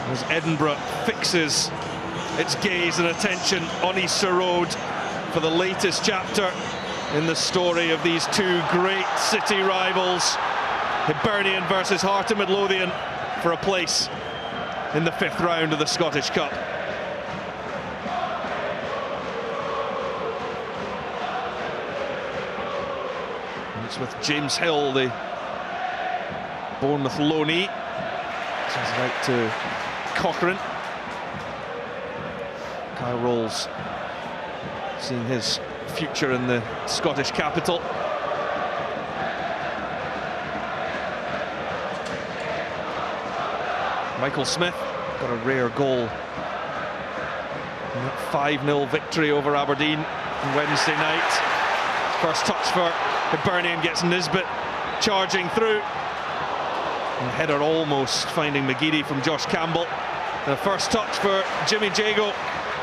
As Edinburgh fixes its gaze and attention on Easter Road for the latest chapter in the story of these two great city rivals, Hibernian versus Heart of Midlothian, for a place in the 5th round of the Scottish Cup. And it's with James Hill, the Bournemouth loanee, sends it out to Cochrane. Kyle Rolls seeing his future in the Scottish capital. Michael Smith got a rare goal in that 5-0 victory over Aberdeen on Wednesday night. First touch for Hibernian gets Nisbet charging through. And the header almost finding McGeady from Josh Campbell. The first touch for Jimmy Jago.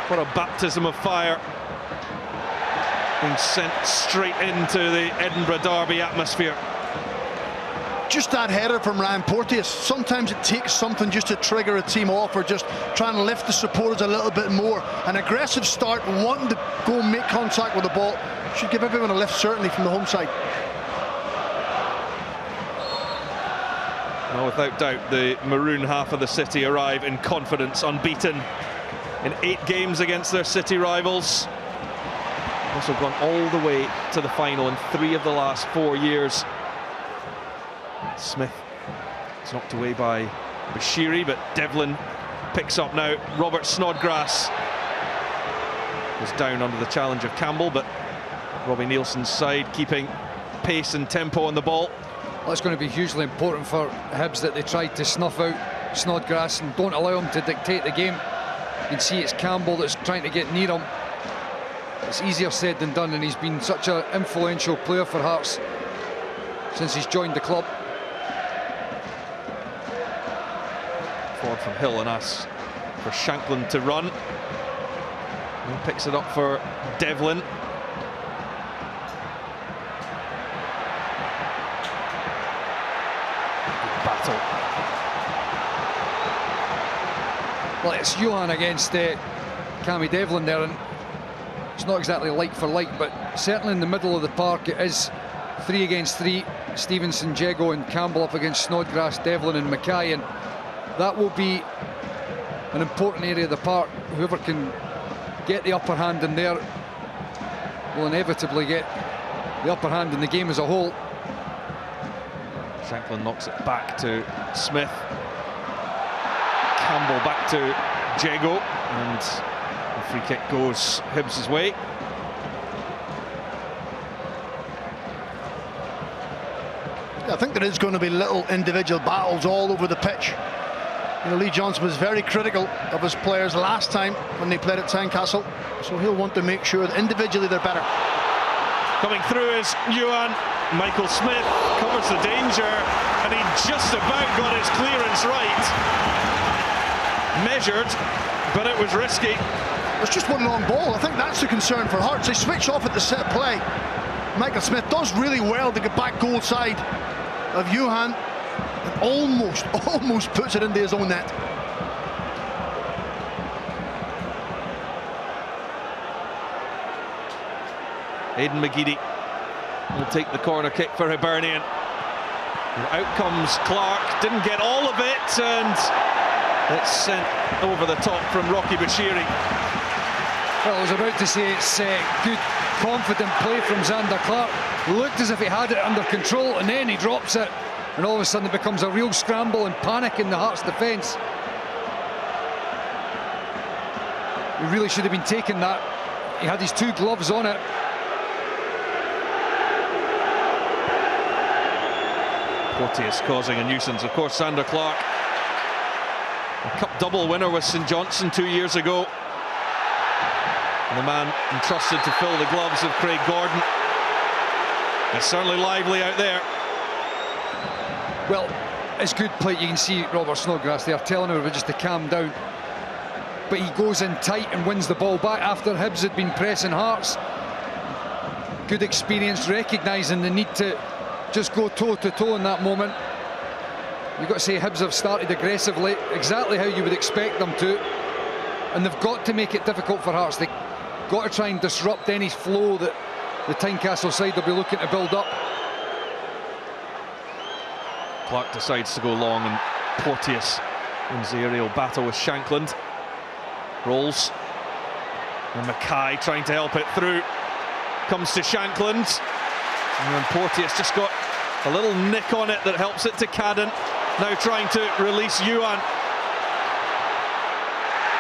What a baptism of fire. Being sent straight into the Edinburgh Derby atmosphere. Just that header from Ryan Porteous. Sometimes it takes something just to trigger a team off, or just try and lift the supporters a little bit more. An aggressive start, wanting to go and make contact with the ball, should give everyone a lift, certainly from the home side. Well, without doubt, the maroon half of the city arrive in confidence, unbeaten in 8 games against their city rivals. Also gone all the way to the final in 3 of the last 4 years. Smith is knocked away by Bashiri, but Devlin picks up now. Robert Snodgrass was down under the challenge of Campbell, but Robbie Nielsen's side keeping pace and tempo on the ball. Well, it's going to be hugely important for Hibs that they tried to snuff out Snodgrass and don't allow him to dictate the game. You can see it's Campbell that's trying to get near him. It's easier said than done, and he's been such an influential player for Hearts since he's joined the club. Forward from Hill and asks for Shanklin to run. He picks it up for Devlin. Good battle. Well, it's Johan against Cammy Devlin there, and it's not exactly like for like, but certainly in the middle of the park it is 3 against 3. Stevenson, Jago and Campbell up against Snodgrass, Devlin and Mackay, and that will be an important area of the park. Whoever can get the upper hand in there will inevitably get the upper hand in the game as a whole. Shanklin knocks it back to Smith. Campbell back to Jago, and the free kick goes Hibs' way. I think there is going to be little individual battles all over the pitch. You know, Lee Johnson was very critical of his players last time when they played at Tynecastle, so he'll want to make sure that individually they're better. Coming through is Johan. Michael Smith covers the danger, and he just about got his clearance right. Measured, but it was risky. It was just one long ball. I think that's the concern for Hearts. They switch off at the set play. Michael Smith does really well to get back goal side of Johan, and almost puts it into his own net. Aidan McGeady will take the corner kick for Hibernian. And out comes Clark, didn't get all of it, and it's sent over the top from Rocky Bashiri. Well, I was about to say it's good, confident play from Zander Clark. Looked as if he had it under control, and then he drops it, and all of a sudden it becomes a real scramble and panic in the Hearts defence. He really should have been taking that. He had his 2 gloves on it. Porteous causing a nuisance. Of course, Zander Clark, a cup double winner with St Johnstone 2 years ago. And the man entrusted to fill the gloves of Craig Gordon. It's certainly lively out there. Well, it's good play. You can see Robert Snodgrass there telling him just to calm down. But he goes in tight and wins the ball back after Hibs had been pressing Hearts. Good experience, recognising the need to just go toe-to-toe in that moment. You've got to say Hibs have started aggressively, exactly how you would expect them to, and they've got to make it difficult for Hearts. They've got to try and disrupt any flow that the Tynecastle side will be looking to build up. Clark decides to go long, and Porteous wins the aerial battle with Shankland. Rolls, and Mackay trying to help it through. Comes to Shankland, and then Porteous just got a little nick on it that helps it to Cadden. Now trying to release Yuan.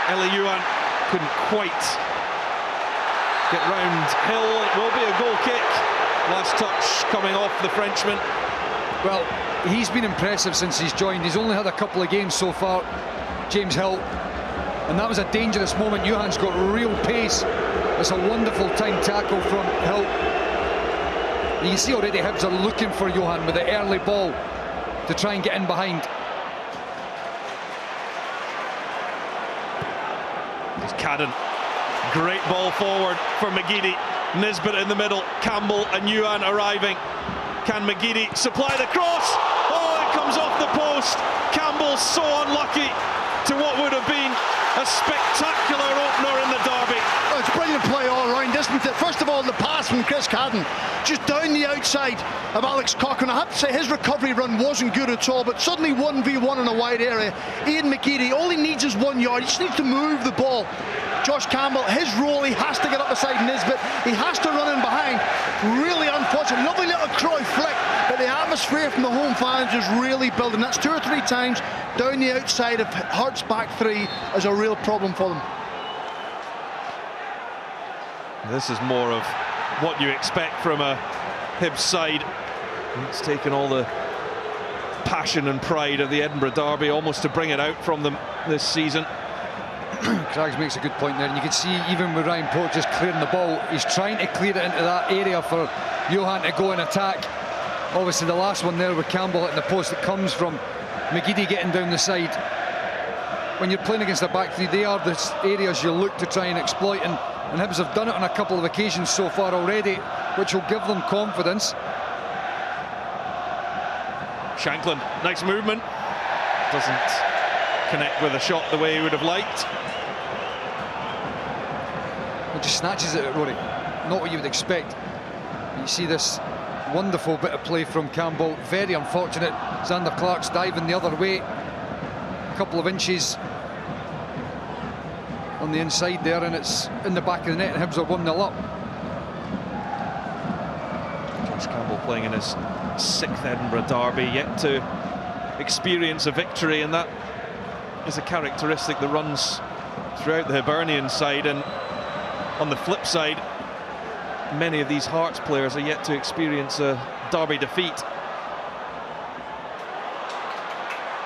Eli Yuan couldn't quite get round Hill. It will be a goal kick. Last touch coming off the Frenchman. Well, he's been impressive since he's joined. He's only had a couple of games so far, James Hill, and that was a dangerous moment. Yuan's got real pace. It's a wonderful time tackle from Hill. You can see already Hibs are looking for Johan with the early ball to try and get in behind. There's Cadden. Great ball forward for McGeady. Nisbet in the middle. Campbell and Yuan arriving. Can McGeady supply the cross? Oh, it comes off the post. Campbell so unlucky to what would have been a spectacular opener in the derby. Oh, it's brilliant play all round, isn't it? First of all, the pass from Chris Cadden, just down the outside of Alex Cochrane. I have to say his recovery run wasn't good at all, but suddenly 1v1 in a wide area. Ian McGeady, all he needs is 1 yard. He just needs to move the ball. Josh Campbell, his role, he has to get up beside Nisbet. He has to run in behind. Really unfortunate. Lovely little Croy flick, but the atmosphere from the home fans is really building. That's 2 or 3 times down the outside of Hearts' back three is a real problem for them. This is more of what you expect from a Hibs side. It's taken all the passion and pride of the Edinburgh derby almost to bring it out from them this season. Craggs makes a good point there, and you can see even with Ryan Port just clearing the ball, he's trying to clear it into that area for Johan to go and attack. Obviously the last one there with Campbell at the post, it comes from McGeady getting down the side. When you're playing against a back three, they are the areas you look to try and exploit, and Hibs have done it on a couple of occasions so far already, which will give them confidence. Shankland, nice movement. Doesn't connect with a shot the way he would have liked. It just snatches it at Rory. Not what you would expect. You see this wonderful bit of play from Campbell. Very unfortunate. Xander Clark's diving the other way. A couple of inches on the inside there, and it's in the back of the net, and Hibs are 1-0 up. Josh Campbell playing in his 6th Edinburgh derby, yet to experience a victory, and that is a characteristic that runs throughout the Hibernian side. And on the flip side, many of these Hearts players are yet to experience a derby defeat.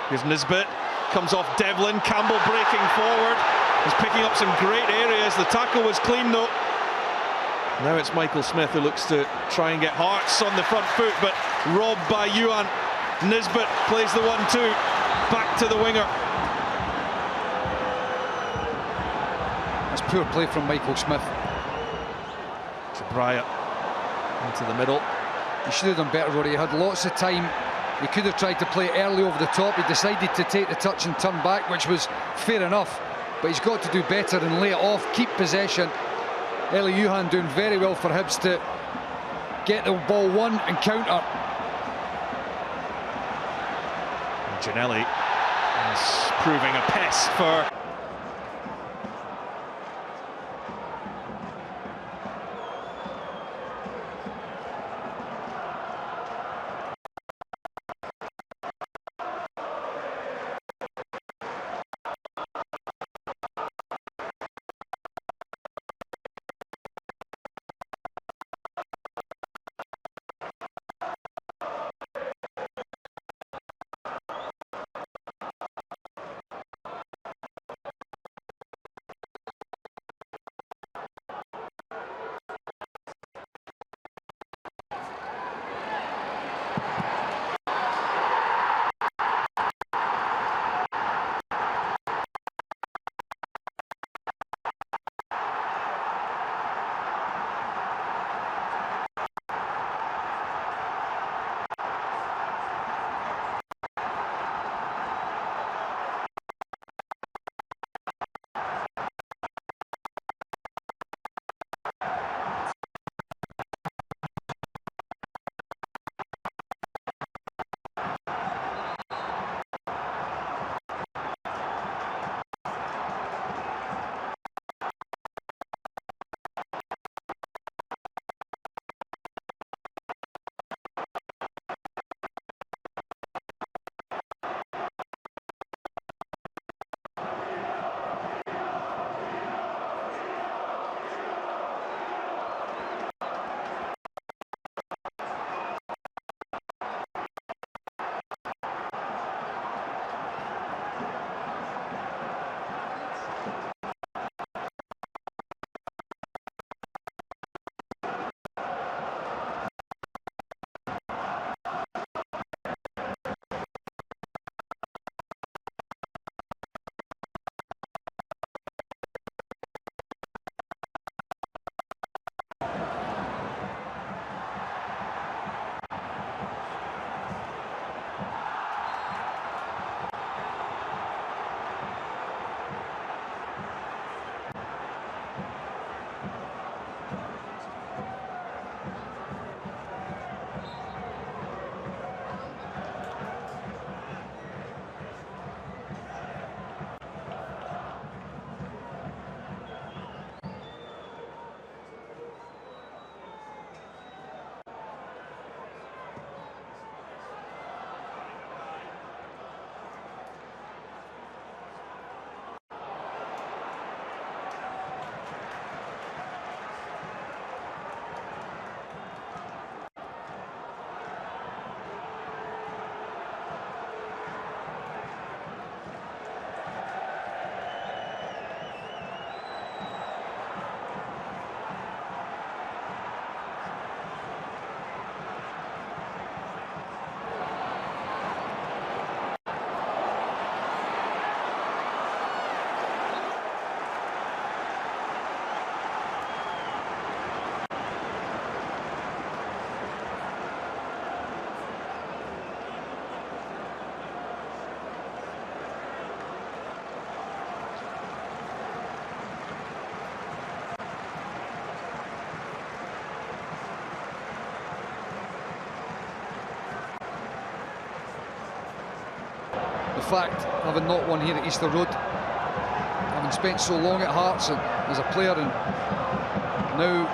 Here's Nisbet, comes off Devlin. Campbell breaking forward, he's picking up some great areas. The tackle was clean though. Now it's Michael Smith who looks to try and get Hearts on the front foot, but robbed by Yuan. Nisbet plays the 1-2 back to the winger. That's poor play from Michael Smith. Chabraya into the middle. He should have done better, Rory. He had lots of time. He could have tried to play early over the top. He decided to take the touch and turn back, which was fair enough, but he's got to do better and lay it off, keep possession. Eli Yuhan doing very well for Hibs to get the ball won and counter. Giannelli is proving a pest for the fact, having not won here at Easter Road, having spent so long at Hearts and as a player and now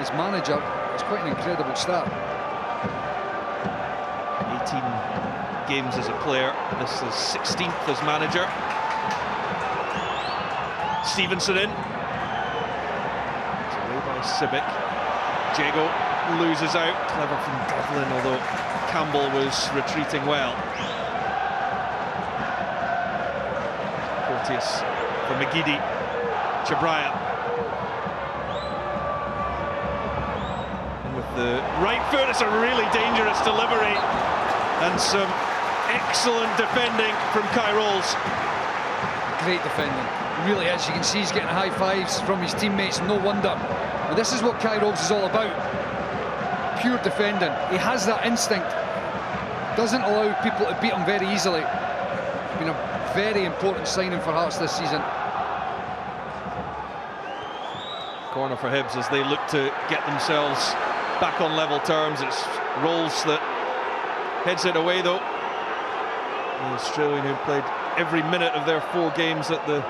as manager, it's quite an incredible start. 18 games as a player, this is 16th as manager. Stevenson in. It's away by Sibic. Jago loses out. Clever from Devlin, although Campbell was retreating well. Porteous for McGeady. Chabraya. And with the right foot, it's a really dangerous delivery. And some excellent defending from Kai Rolls. Great defending, really is. You can see he's getting high fives from his teammates, no wonder. But this is what Kai Rolls is all about. Pure defending. He has that instinct. Doesn't allow people to beat him very easily. It's been a very important signing for Hearts this season. Corner for Hibs as they look to get themselves back on level terms. It's Rolls that heads it away though. The Australian who played every minute of their 4 games at the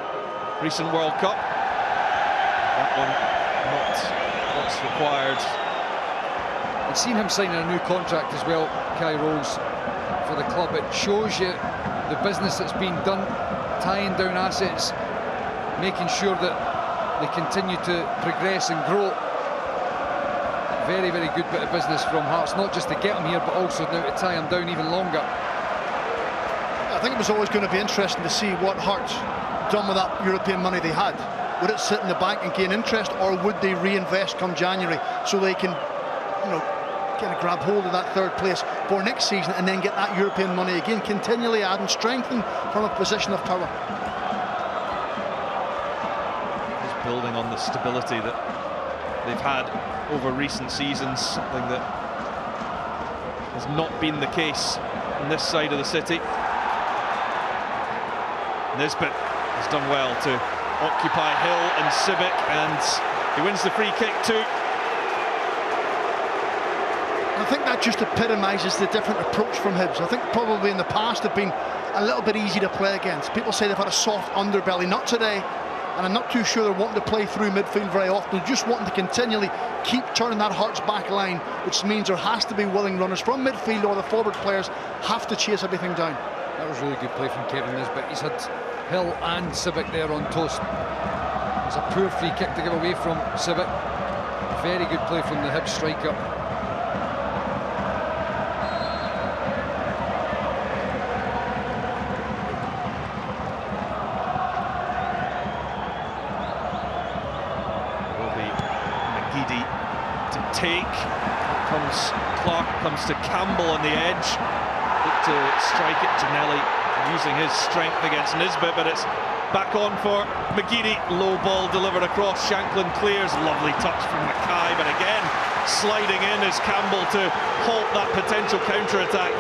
recent World Cup. That one not what's required. I've seen him signing a new contract as well, Kai Rolls, for the club. It shows you the business that's been done, tying down assets, making sure that they continue to progress and grow. Very, very good bit of business from Hearts, not just to get him here, but also now to tie him down even longer. I think it was always going to be interesting to see what Hearts done with that European money they had. Would it sit in the bank and gain interest, or would they reinvest come January so they can, you know, kind of grab hold of that 3rd place for next season and then get that European money again, continually add and strengthen from a position of power. Just building on the stability that they've had over recent seasons, something that has not been the case on this side of the city. Nisbet has done well to occupy Hill and Sibic, and he wins the free kick too. I think that just epitomises the different approach from Hibs. I think probably in the past they've been a little bit easy to play against. People say they've had a soft underbelly, not today, and I'm not too sure they're wanting to play through midfield very often. They're just wanting to continually keep turning that Hearts back line, which means there has to be willing runners from midfield, or the forward players have to chase everything down. That was really good play from Kevin Nisbet. He's had Hill and Sibic there on toast. It's a poor free kick to give away from Sibic. Very good play from the Hibs striker. Will be McGeady to take. Comes Clark, comes to Campbell on the edge. Look to strike it. Giannelli using his strength against Nisbet, but it's back on for McGeady. Low ball delivered across. Shanklin clears. Lovely touch from Mackay, but again sliding in is Campbell to halt that potential counter-attack.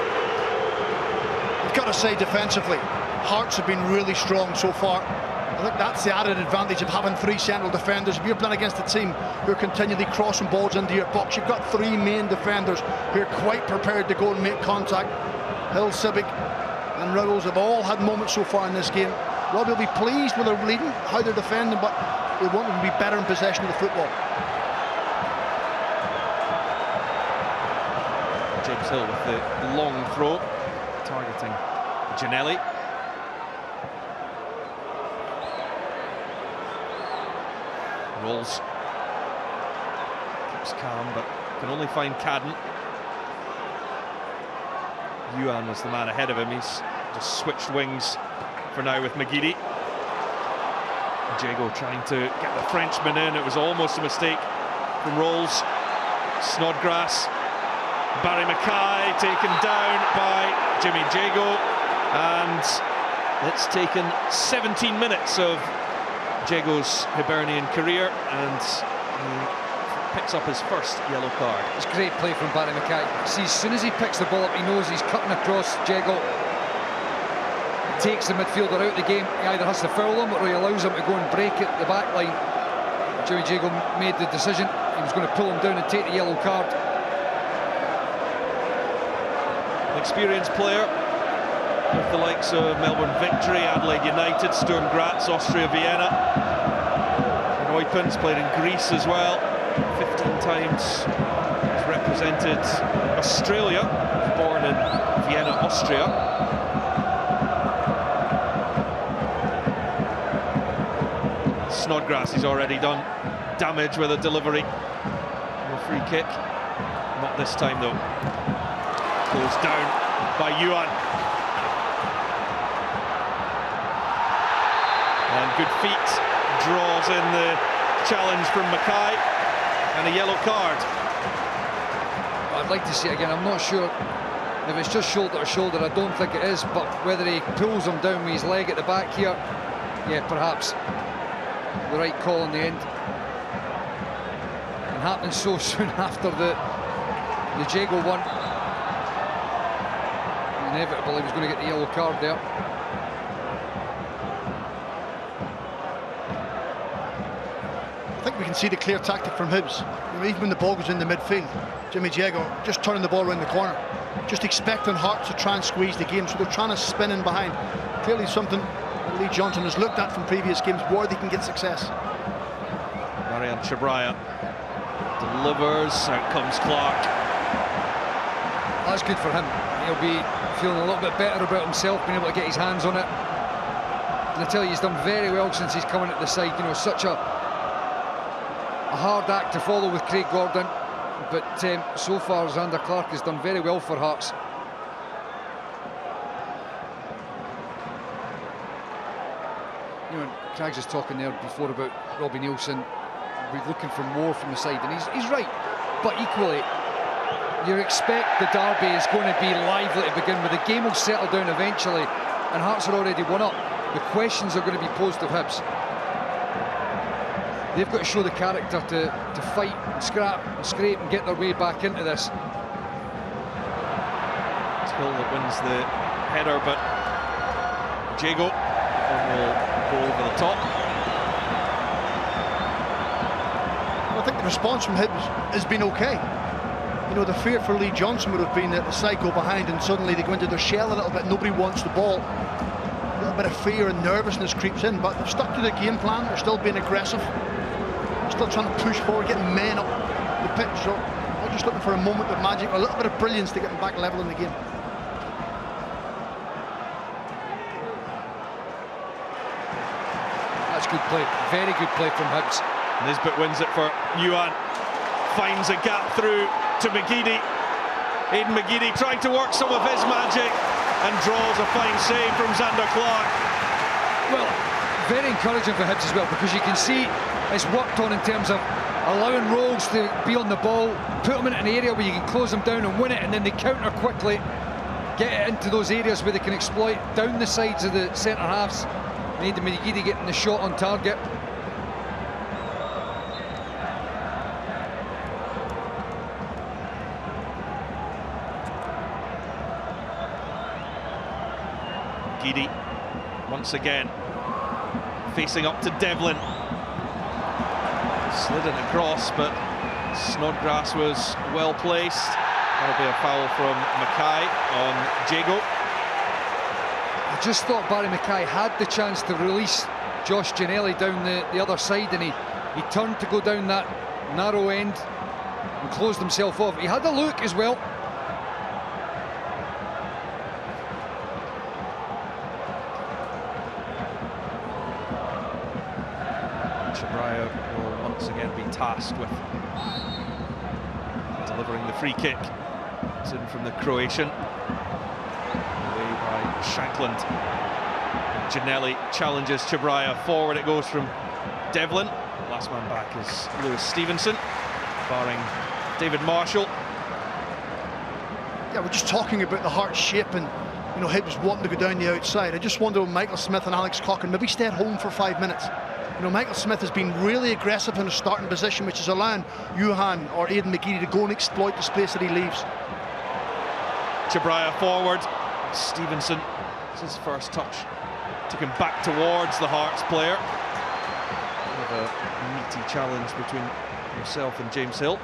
I've got to say, defensively, Hearts have been really strong so far. I think that's the added advantage of having 3 central defenders. If you're playing against a team who are continually crossing balls into your box, you've got 3 main defenders who are quite prepared to go and make contact. Hill, Sibic and Rolls have all had moments so far in this game. Robbie will be pleased with their leading, how they're defending, but we want them to be better in possession of the football. James Hill with the long throw, targeting Giannelli. Rolls keeps calm, but can only find Cadden. Yuan was the man ahead of him. He's just switched wings for now with McGeady. Jago trying to get the Frenchman in. It was almost a mistake from Rolls. Snodgrass. Barry Mackay taken down by Jimmy Jago. And it's taken 17 minutes of Jago's Hibernian career, and he picks up his first yellow card. It's great play from Barry Mackay. See, as soon as he picks the ball up, he knows he's cutting across Jago. He takes the midfielder out of the game. He either has to foul him or he allows him to go and break at the back line. Jimmy Jago made the decision. He was going to pull him down and take the yellow card. An experienced player, with the likes of Melbourne Victory, Adelaide United, Sturm Graz, Austria Vienna. Neupens played in Greece as well. 15 times he's represented Australia. He was born in Vienna, Austria. Snodgrass, he's already done damage with a delivery. A free kick. Not this time though. Closed down by Yuan. And good feet, draws in the challenge from Mackay, and a yellow card. I'd like to see it again. I'm not sure if it's just shoulder to shoulder. I don't think it is, but whether he pulls him down with his leg at the back here, yeah, perhaps the right call in the end. And happening so soon after the Jago one. Inevitable, he was going to get the yellow card there. I think we can see the clear tactic from Hibs. You know, even when the ball goes in the midfield, Jimmy Jago just turning the ball around the corner, just expecting Hearts to try and squeeze the game, so they're trying to spin in behind. Clearly something that Lee Johnson has looked at from previous games where they can get success. Marian Chabraya delivers, out comes Clark. That's good for him. He'll be feeling a little bit better about himself, being able to get his hands on it. And I tell you, he's done very well since he's coming at the side. You know, such a hard act to follow with Craig Gordon, but so far Zander Clark has done very well for Hearts. You know, Craig's just talking there before about Robbie Nielsen. We're looking for more from the side, and he's right. But equally, you expect the derby is going to be lively to begin with. The game will settle down eventually, and Hearts are already one up. The questions are going to be posed of Hibs. They've got to show the character to fight, and scrap, and scrape, and get their way back into this. It's Hill that wins the header, but Jago will go over the top. I think the response from Hibs has been okay. You know, the fear for Lee Johnson would have been that the side go behind and suddenly they go into their shell a little bit, nobody wants the ball. A little bit of fear and nervousness creeps in, but they've stuck to the game plan, they're still being aggressive. Still trying to push forward, getting men up the pitch. So I'm just looking for a moment of magic, a little bit of brilliance to get them back level in the game. That's good play, very good play from Hibs. Nisbet wins it for Yuan, finds a gap through to McGeady. Aidan McGeady trying to work some of his magic and draws a fine save from Zander Clark. Well, very encouraging for Hibs as well, because you can see it's worked on in terms of allowing Rolls to be on the ball, put them in an area where you can close them down and win it, and then they counter quickly, get it into those areas where they can exploit down the sides of the centre halves. Aidan McGeady getting the shot on target. McGeady once again facing up to Devlin. Slid it across, but Snodgrass was well placed. That'll be a foul from Mackay on Jago. I just thought Barry Mackay had the chance to release Josh Ginnelly down the other side, and he turned to go down that narrow end and closed himself off. He had a look as well. Chabraya will once again be tasked with delivering the free kick. It's in from the Croatian. Away by Shankland. Ginnelly challenges Chabraya. Forward it goes from Devlin. Last man back is Lewis Stevenson, barring David Marshall. Yeah, we're just talking about the Hearts shape and, you know, Hibs wanting to go down the outside. I just wonder if Michael Smith and Alex Coughlin maybe stay at home for 5 minutes. You know, Michael Smith has been really aggressive in a starting position, which is allowing Johan or Aidan McGeady to go and exploit the space that he leaves. Chabraya forward. Stevenson, it's his first touch. Took him back towards the Hearts player. Kind of a meaty challenge between himself and James Hill.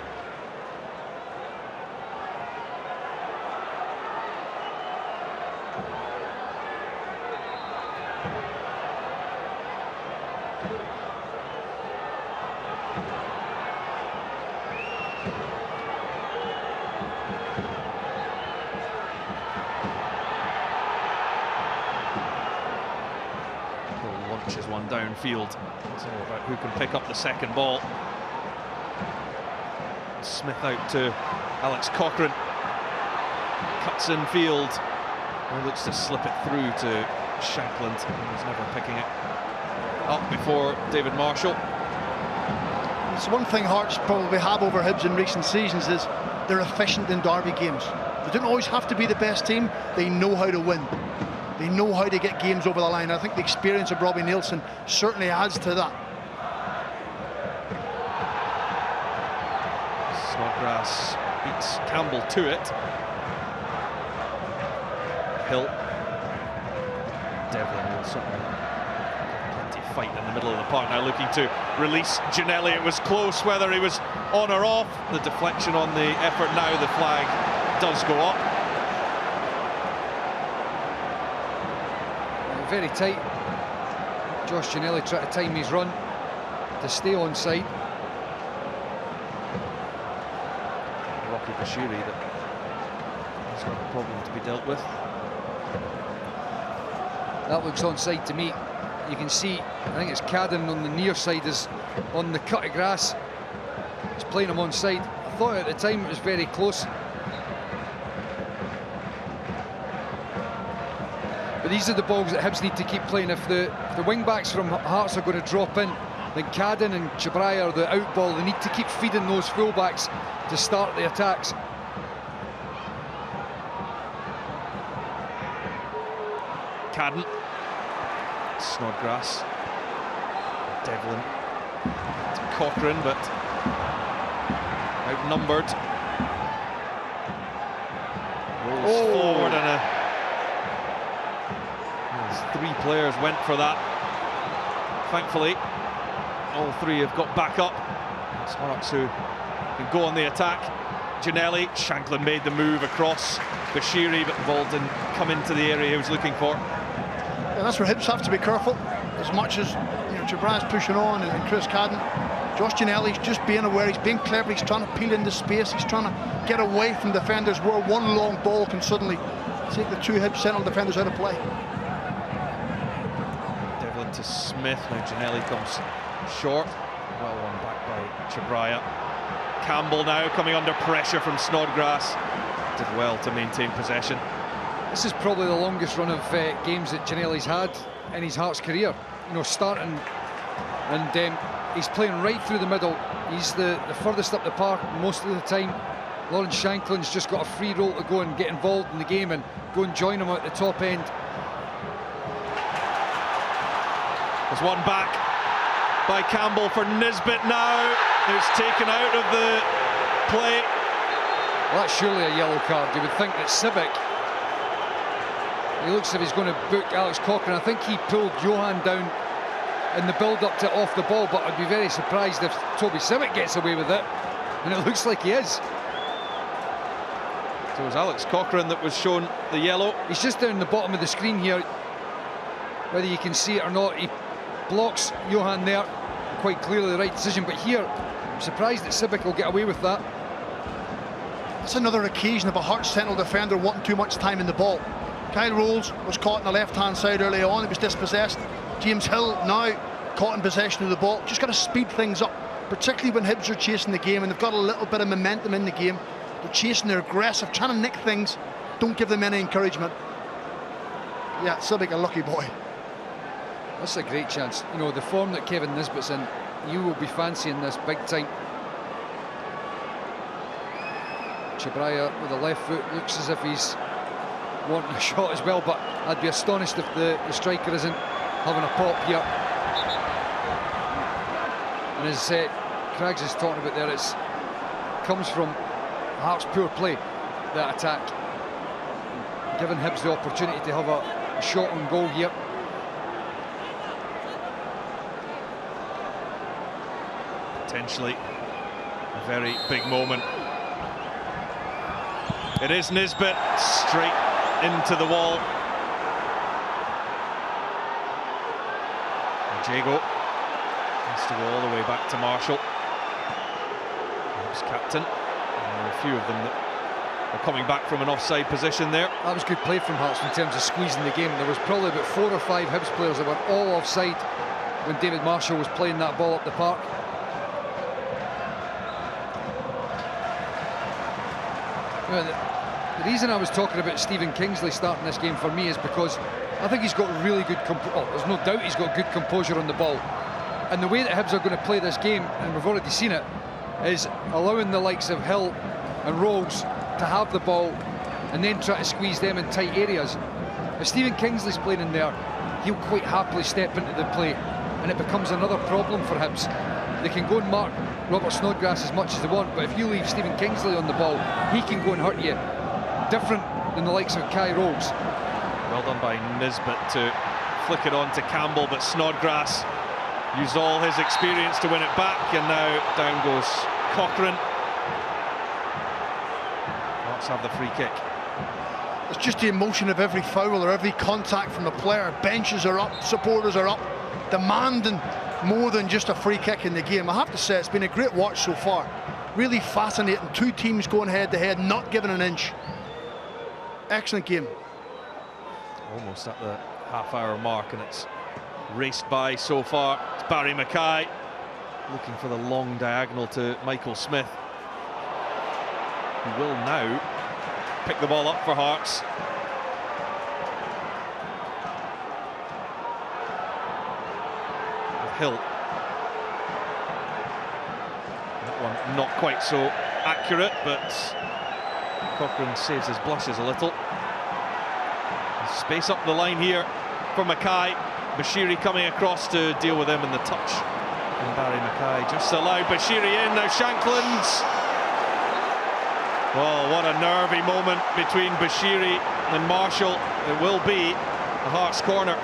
Launches one downfield. It's all about who can pick up the second ball. Smith out to Alex Cochrane. Cuts in field. He looks to slip it through to Shankland. He's never picking it up before David Marshall. It's one thing Hearts probably have over Hibs in recent seasons is they're efficient in derby games. They don't always have to be the best team. They know how to win. They know how to get games over the line. I think the experience of Robbie Nielsen certainly adds to that. Snodgrass beats Campbell to it. Hill. Devlin will certainly plenty of fight in the middle of the park now, looking to release Ginnelly. It was close whether he was on or off. The deflection on the effort, now the flag does go up. Very tight. Josh Ginnelly tried to time his run to stay onside. Rocky Bashiri that has got a problem to be dealt with. That looks onside to me. You can see, I think it's Cadden on the near side is on the cut of grass. He's playing him onside. I thought at the time it was very close. But these are the balls that Hibs need to keep playing. If the wing-backs from Hearts are going to drop in, then Cadden and Chabraya are the out ball. They need to keep feeding those full-backs to start the attacks. Cadden. Snodgrass. Devlin. To Cochrane, but outnumbered. Rolls forward and three players went for that. Thankfully, all three have got back up. It's Hearts who can go on the attack. Ginnelly, Shankland made the move across Bashiri, but the ball didn't come into the area he was looking for. And that's where Hibs have to be careful. As much as Chabraya's pushing on and Chris Cadden, Josh Ginnelly's just being aware, he's being clever, he's trying to peel into space, he's trying to get away from defenders where one long ball can suddenly take the two Hibs central defenders out of play. Devlin to Smith, now Ginnelly comes short. Well won back by Chabraya. Campbell now coming under pressure from Snodgrass. Did well to maintain possession. This is probably the longest run of games that Ginnelly's had in his Hearts career. Starting, and he's playing right through the middle. He's the furthest up the park most of the time. Lawrence Shankland's just got a free roll to go and get involved in the game and go and join him at the top end. There's one back by Campbell for Nisbet now, who's taken out of the play. Well, that's surely a yellow card. You would think that Civic, he looks as if he's going to book Alex Cochrane. I think he pulled Johan down in the build-up to off the ball, but I'd be very surprised if Toby Civic gets away with it, and it looks like he is. So it was Alex Cochrane that was shown the yellow. He's just down the bottom of the screen here, whether you can see it or not. He blocks Johan there, quite clearly the right decision, but here I'm surprised that Civic will get away with that. That's another occasion of a Hearts central defender wanting too much time in the ball. Kyle Rolls was caught on the left-hand side early on, he was dispossessed. James Hill now caught in possession of the ball. Just got to speed things up, particularly when Hibs are chasing the game and they've got a little bit of momentum in the game. They're chasing, they're aggressive, trying to nick things. Don't give them any encouragement. Yeah, Civic a lucky boy. That's a great chance. The form that Kevin Nisbet's in, you will be fancying this big time. Chabraya with a left foot looks as if he's wanting a shot as well, but I'd be astonished if the striker isn't having a pop here. And as Craggs is talking about there, it comes from Hearts' poor play, that attack, giving Hibs the opportunity to have a shot on goal here. Potentially a very big moment. It is Nisbet, straight into the wall. Jago Has to go all the way back to Marshall. Hibs captain. And a few of them that are coming back from an offside position there. That was good play from Hearts in terms of squeezing the game. There was probably about 4 or 5 Hibs players that were all offside when David Marshall was playing that ball up the park. The reason I was talking about Stephen Kingsley starting this game for me is because I think he's got really good there's no doubt he's got good composure on the ball. And the way that Hibs are going to play this game, and we've already seen it, is allowing the likes of Hill and Rose to have the ball and then try to squeeze them in tight areas. If Stephen Kingsley's playing in there, he'll quite happily step into the play, and it becomes another problem for Hibs. They can go and mark Robert Snodgrass as much as they want, but if you leave Stephen Kingsley on the ball, he can go and hurt you. Different than the likes of Kai Rose. Well done by Nisbet to flick it on to Campbell, but Snodgrass used all his experience to win it back, and now down goes Cochrane. Hearts have the free kick. It's just the emotion of every foul or every contact from the player. Benches are up, supporters are up, demanding more than just a free kick in the game. I have to say, it's been a great watch so far. Really fascinating. 2 teams going head to head, not giving an inch. Excellent game. Almost at the half-hour mark, and it's raced by so far. It's Barry Mackay looking for the long diagonal to Michael Smith, who will now pick the ball up for Hearts. With Hill. That one not quite so accurate, but Cochrane saves his blushes a little. Space up the line here for Mackay. Bashiri coming across to deal with him in the touch. And Barry Mackay just allowed Bashiri in. Now Shankland's. Well, what a nervy moment between Bashiri and Marshall. It will be a Hearts corner.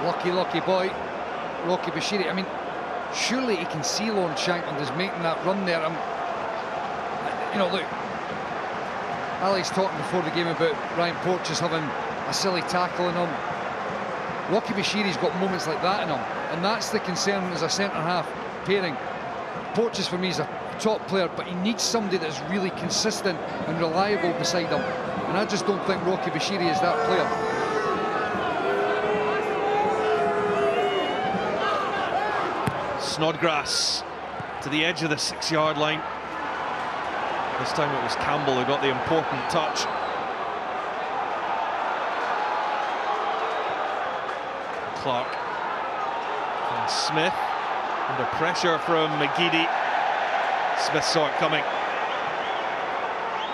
Lucky boy, Rocky Bashiri. I mean, surely he can see Lawrence Shankland is making that run there. You know, look, Ali's talking before the game about Ryan Porteous having a silly tackle on him. Rocky Bashiri's got moments like that in him, and that's the concern as a centre-half pairing. Porteous for me is a top player, but he needs somebody that's really consistent and reliable beside him, and I just don't think Rocky Bashiri is that player. Snodgrass to the edge of the 6-yard line. This time it was Campbell who got the important touch. Clark and Smith under pressure from McGeady. Smith saw it coming.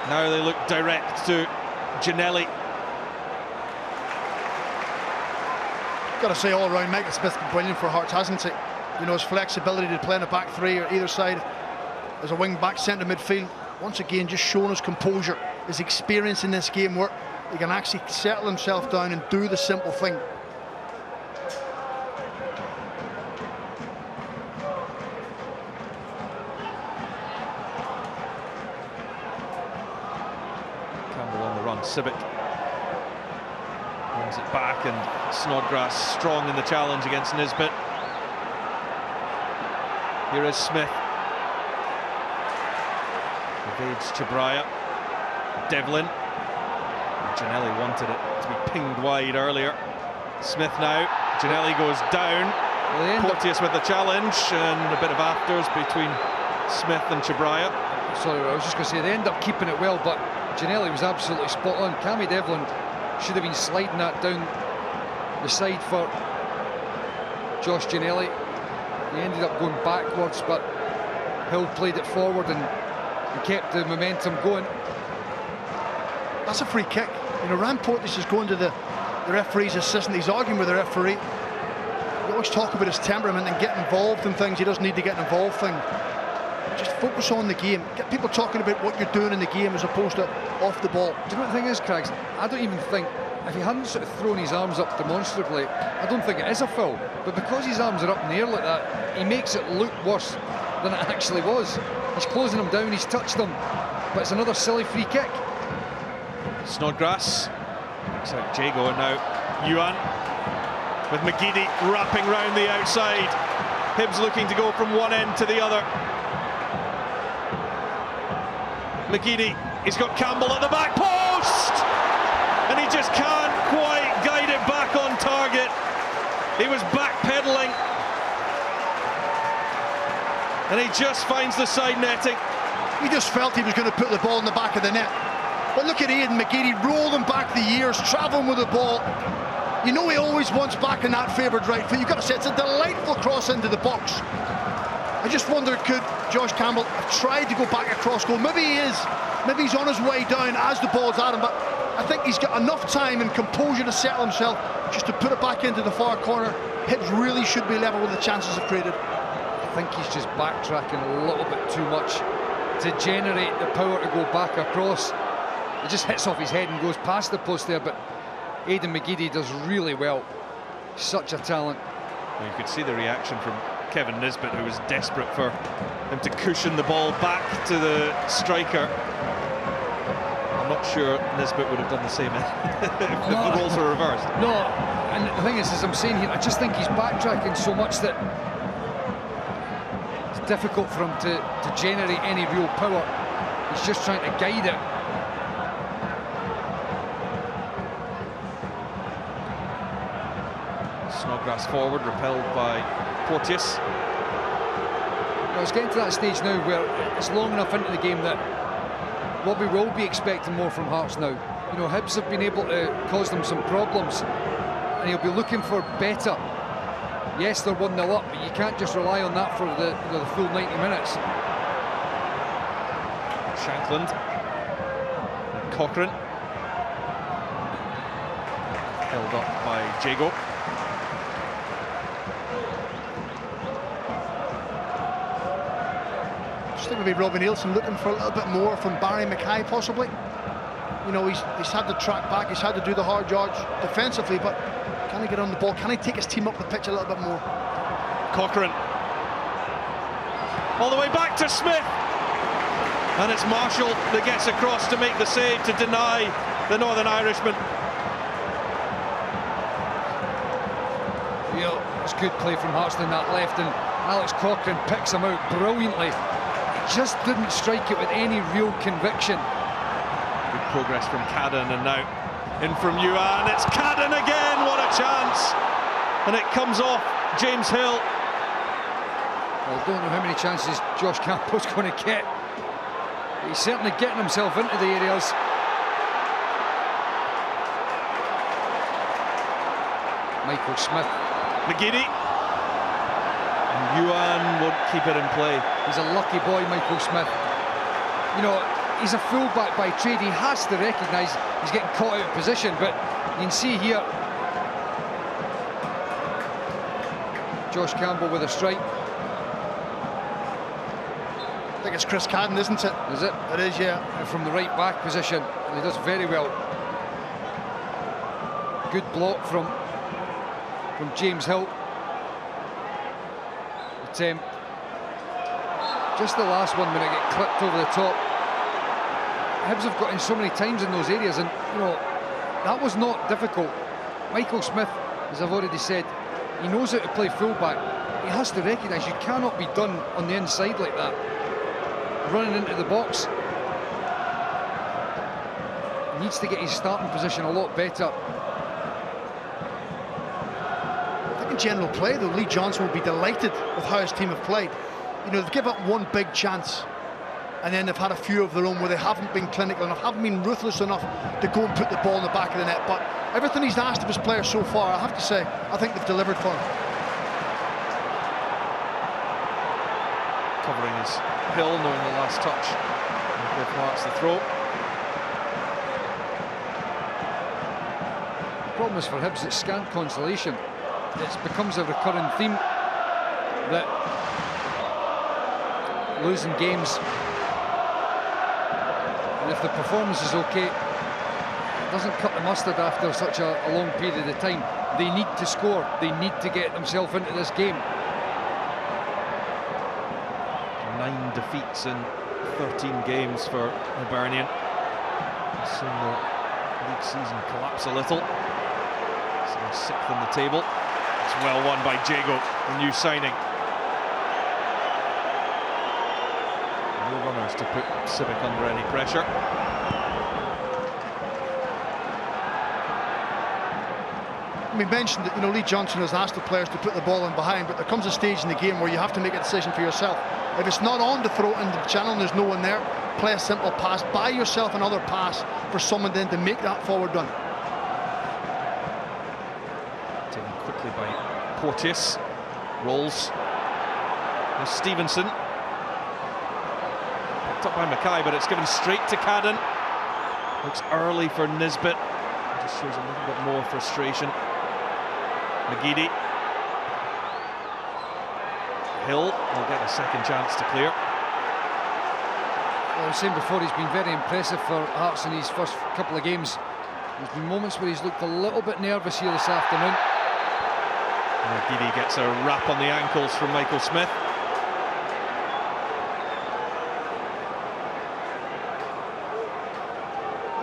Now they look direct to Ginnelly. Got to say, all round, Michael Smith's been brilliant for Hearts, hasn't he? You know, his flexibility to play in a back 3 or either side as a wing back, centre midfield. Once again, just showing his composure, his experience in this game, where he can actually settle himself down and do the simple thing. Campbell on the run, Civic runs it back, and Snodgrass strong in the challenge against Nisbet. Here is Smith. Evades Chabraya. Devlin. Ginnelly wanted it to be pinged wide earlier. Smith now. Ginnelly goes down. Porteous with the challenge, and a bit of afters between Smith and Chabraya. Sorry, I was just going to say they end up keeping it well, but Ginnelly was absolutely spot on. Cammy Devlin should have been sliding that down the side for Josh Ginnelly. He ended up going backwards, but Hill played it forward and kept the momentum going. That's a free kick. You know, Ryan Porteous is going to the referee's assistant. He's arguing with the referee. We always talk about his temperament and getting involved in things he doesn't need to get involved in. Just focus on the game. Get people talking about what you're doing in the game as opposed to off the ball. Do you know what the thing is, Craigs? I don't even think, if he hadn't sort of thrown his arms up demonstrably, I don't think it is a foul. But because his arms are up in the air like that, he makes it look worse than it actually was. He's closing him down, he's touched him, but it's another silly free kick. Snodgrass. Looks like Jago, and now Yuan with McGeady wrapping round the outside. Hibs looking to go from one end to the other. McGeady, he's got Campbell at the back post! And he just can't quite guide it back on target. He was backpedaling. And he just finds the side netting. He just felt he was going to put the ball in the back of the net. But look at Aidan McGeady rolling back the years, travelling with the ball. You know he always wants back in that favoured right foot. You've got to say, it's a delightful cross into the box. I just wonder, could Josh Campbell have tried to go back across goal? Maybe he is. Maybe he's on his way down as the ball's at him. But I think he's got enough time and composure to settle himself just to put it back into the far corner. Hibs really should be level with the chances they've created. I think he's just backtracking a little bit too much to generate the power to go back across. It just hits off his head and goes past the post there, but Aidan McGeady does really well. Such a talent. Well, you could see the reaction from Kevin Nisbet, who was desperate for him to cushion the ball back to the striker. I'm not sure Nisbet would have done the same if the roles were reversed. No, and the thing is, as I'm saying here, I just think he's backtracking so much that it's difficult for him to generate any real power. He's just trying to guide it. Snodgrass forward, repelled by Porteous. Well, it's getting to that stage now where it's long enough into the game that Robbie will be expecting more from Hearts now. You know, Hibs have been able to cause them some problems, and he'll be looking for better. Yes, they're 1-0 up, but you can't just rely on that for the full 90 minutes. Shankland. Cochrane. Held up by Jago. I think maybe Robbie Nielsen looking for a little bit more from Barry Mackay, possibly. You know, he's had to track back, he's had to do the hard yards defensively, but can he get on the ball? Can he take his team up the pitch a little bit more? Cochrane. All the way back to Smith. And it's Marshall that gets across to make the save to deny the Northern Irishman. Real, it's good play from Hearts in that left, and Alex Cochrane picks him out brilliantly. Just didn't strike it with any real conviction. Good progress from Cadden, and now in from Yuan. It's Cadden again, what a chance! And it comes off James Hill. Well, I don't know how many chances Josh Campbell's going to get. He's certainly getting himself into the areas. Michael Smith. McGeady. Yuan won't keep it in play. He's a lucky boy, Michael Smith. You know, he's a fullback by trade. He has to recognise he's getting caught out of position, but you can see here Josh Campbell with a strike. I think it's Chris Cadden, isn't it? Is it? It is, yeah. From the right back position, and he does very well. Good block from James Hill. Just the last one when it get clipped over the top. Hibs have got in so many times in those areas, and you know that was not difficult. Michael Smith, as I've already said, he knows how to play fullback. He has to recognise you cannot be done on the inside like that, running into the box. He needs to get his starting position a lot better. In general play, though, Lee Johnson will be delighted with how his team have played. You know, they've given up one big chance, and then they've had a few of their own where they haven't been clinical enough, haven't been ruthless enough to go and put the ball in the back of the net. But everything he's asked of his players so far, I have to say, I think they've delivered for him. Covering his Hill, knowing the last touch. With Hearts the throw. The problem is for Hibs, it's scant consolation. It becomes a recurring theme that losing games, and if the performance is okay, it doesn't cut the mustard after such a long period of time. They need to score, they need to get themselves into this game. 9 defeats in 13 games for Hibernian. Seeing the league season collapse a little. So they're 6th on the table. It's well won by Jago, the new signing. No runners to put Civic under any pressure. We mentioned that, Lee Johnson has asked the players to put the ball in behind, but there comes a stage in the game where you have to make a decision for yourself. If it's not on to throw it into the channel and there's no one there, play a simple pass, buy yourself another pass for someone then to make that forward run. Taken quickly by Porteous. Rolls. There's Stevenson. Picked up by Mackay, but it's given straight to Cadden. Looks early for Nisbet. Just shows a little bit more frustration. McGeady. Hill will get a second chance to clear. Well, I was saying before, he's been very impressive for Hearts in his first couple of games. There's been moments where he's looked a little bit nervous here this afternoon. McGeady gets a wrap on the ankles from Michael Smith.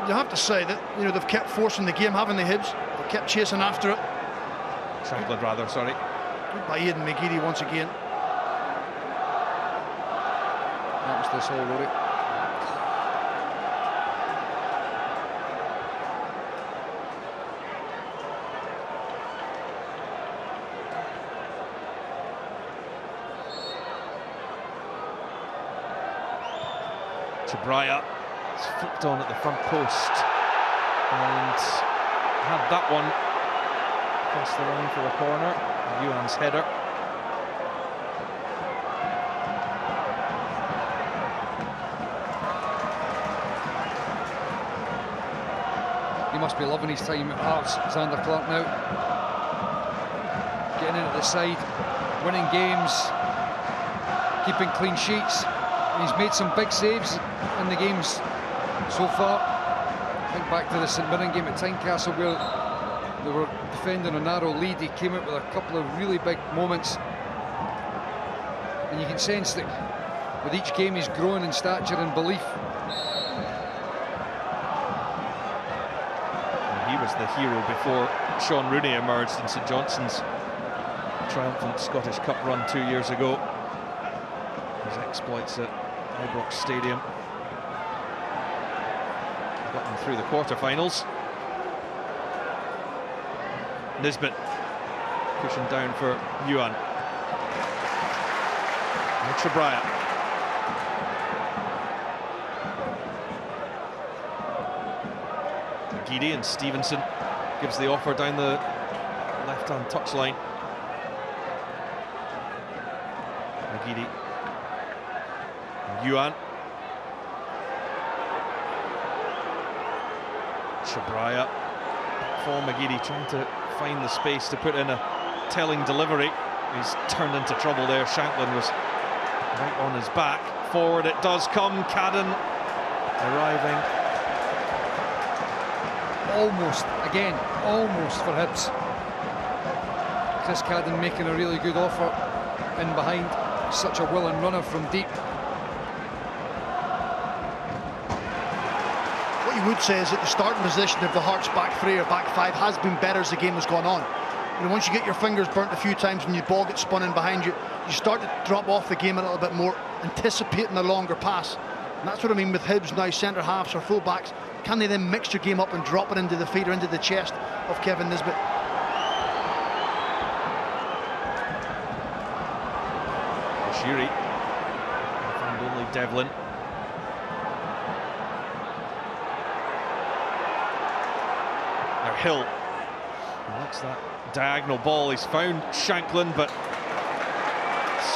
You have to say that they've kept forcing the game, haven't they, Hibs? They've kept chasing after it. Shanklin, rather, sorry. Good by Aidan McGeady once again. That was this whole Rory. Chabraya is flicked on at the front post and had that one across the line for a corner. Yuan's header. He must be loving his time at Hearts, Zander Clark now. Getting in at the side, winning games, keeping clean sheets. He's made some big saves in the games so far. Think back to the St Mirren game at Tynecastle where they were defending a narrow lead. He came out with a couple of really big moments. And you can sense that with each game he's growing in stature and belief. He was the hero before Sean Rooney emerged in St Johnstone's triumphant Scottish Cup run 2 years ago. His exploits at Ibrox Stadium got them through the quarter-finals. Nisbet pushing down for Yuan. And Chabraya. McGeady and Stevenson gives the offer down the left-hand touchline. McGeady. Yuan. Chabraya. For McGeady trying to find the space to put in a telling delivery. He's turned into trouble there. Shanklin was right on his back. Forward it does come. Cadden arriving. Almost, again, almost for Hibs. Chris Cadden making a really good offer in behind. Such a willing runner from deep. What you would say is that the starting position of the Hearts back three or back five has been better as the game has gone on. Once you get your fingers burnt a few times and your ball gets spun in behind you, you start to drop off the game a little bit more, anticipating the longer pass. And that's what I mean with Hibs now, centre halves or full backs. Can they then mix your game up and drop it into the feet or into the chest of Kevin Nisbet? Shiri. Find only Devlin. Now Hill. He lets that diagonal ball. He's found Shanklin, but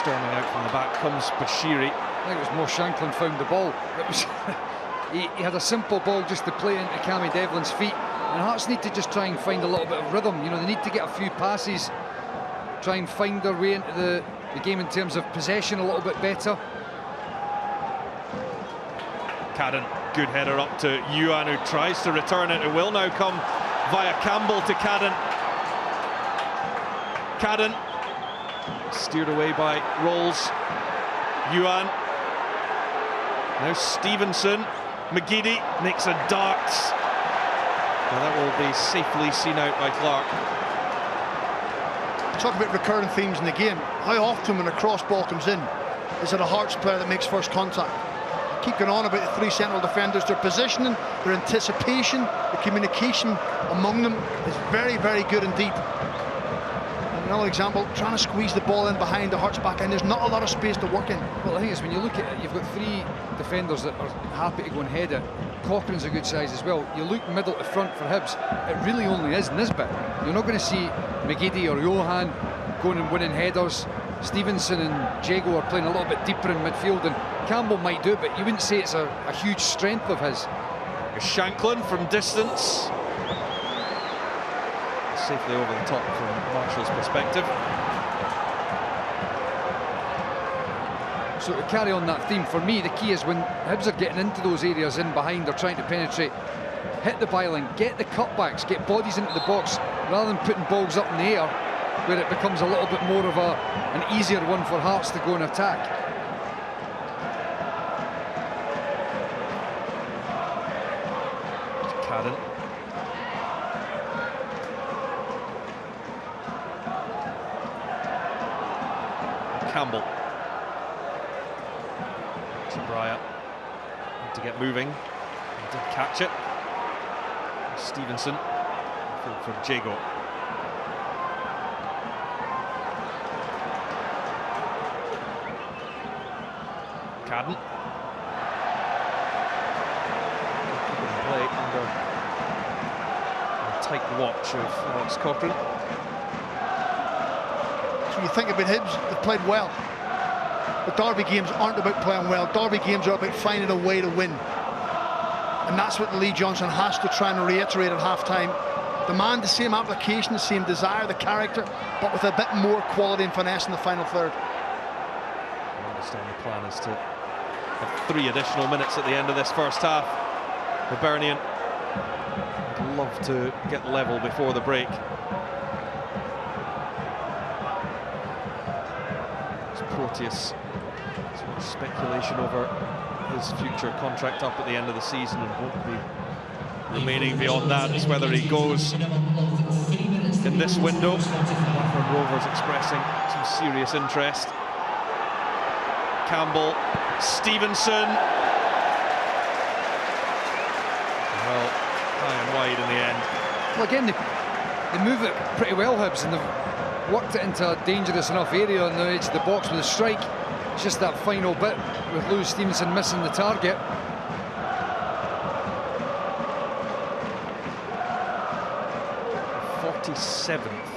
storming out from the back comes Bashiri. I think it was more Shanklin found the ball. It was he had a simple ball just to play into Cammy Devlin's feet. And Hearts need to just try and find a little bit of rhythm. They need to get a few passes, try and find their way into the game in terms of possession a little bit better. Cadden, good header up to Yuan, who tries to return it. It will now come via Campbell to Cadden. Cadden steered away by Rolls. Yuan. Now Stevenson. McGeady makes a dart. And that will be safely seen out by Clark. Talk about recurring themes in the game. How often when a cross ball comes in is it a Hearts player that makes first contact? keep going on about the three central defenders. Their positioning, their anticipation, the communication among them is very, very good indeed. Another example, trying to squeeze the ball in behind the Hearts back end. There's not a lot of space to work in. Well, the thing is, when you look at it, you've got three defenders that are happy to go and head it. Cochrane's a good size as well. You look middle to front for Hibs, it really only is Nisbet. You're not going to see McGeady or Johan going and winning headers. Stevenson and Jago are playing a little bit deeper in midfield, and Campbell might do it, but you wouldn't say it's a huge strength of his. Shanklin from distance. Safely over the top from Marshall's perspective. So to carry on that theme, for me the key is when Hibs are getting into those areas in behind, they're trying to penetrate, hit the byline, get the cutbacks, get bodies into the box, rather than putting balls up in the air where it becomes a little bit more of an easier one for Hearts to go and attack. Cadden. Campbell. Briar had to get moving. He did catch it. Stevenson for Jago. Cadden. Play under a tight watch of Alex Cochrane. So when you think about Hibs, they've played well. But derby games aren't about playing well. Derby games are about finding a way to win. And that's what Lee Johnson has to try and reiterate at half-time. Demand the same application, the same desire, the character, but with a bit more quality and finesse in the final third. I understand the plan is to have 3 additional minutes at the end of this first half. Hibernian would love to get level before the break. Proteus, there's much speculation over his future contract up at the end of the season, and won't be remaining beyond that. It's whether he goes in this window. Blackburn Rovers expressing some serious interest. Campbell, Stevenson. Well, high and wide in the end. Well, again, they move it pretty well, Hibs, and they've worked it into a dangerous enough area on the edge of the box with a strike. It's just that final bit with Lewis Stevenson missing the target. The 47th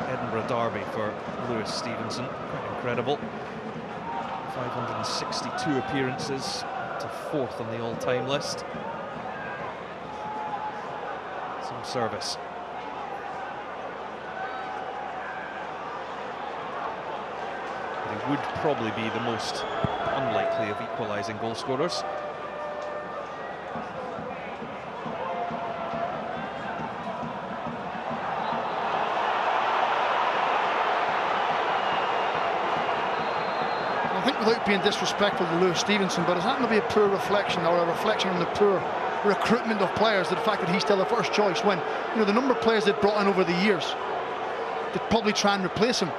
Edinburgh derby for Lewis Stevenson. Quite incredible. 562 appearances, to 4th on the all-time list. Some service. But he would probably be the most unlikely of equalising goal scorers. I think without being disrespectful to Lewis Stevenson, but is that maybe a poor reflection, or a reflection on the poor recruitment of players, the fact that he's still the first choice, when, you know, the number of players they've brought in over the years, they'd probably try and replace him.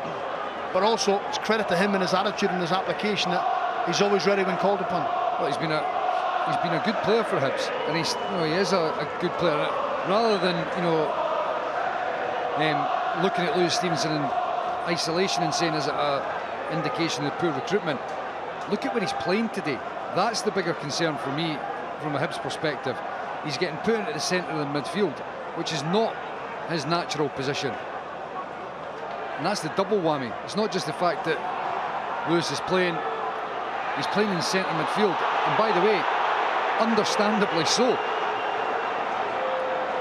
But also, it's credit to him and his attitude and his application that he's always ready when called upon. Well, he's been a good player for Hibs, and he is a good player. Rather than, looking at Lewis Stevenson in isolation and saying, is it a indication of poor recruitment? Look at where he's playing today. That's the bigger concern for me from a Hibs perspective. He's getting put into the centre of the midfield, which is not his natural position. And that's the double whammy. It's not just the fact that Lewis is playing, he's playing in centre midfield. And by the way, understandably so,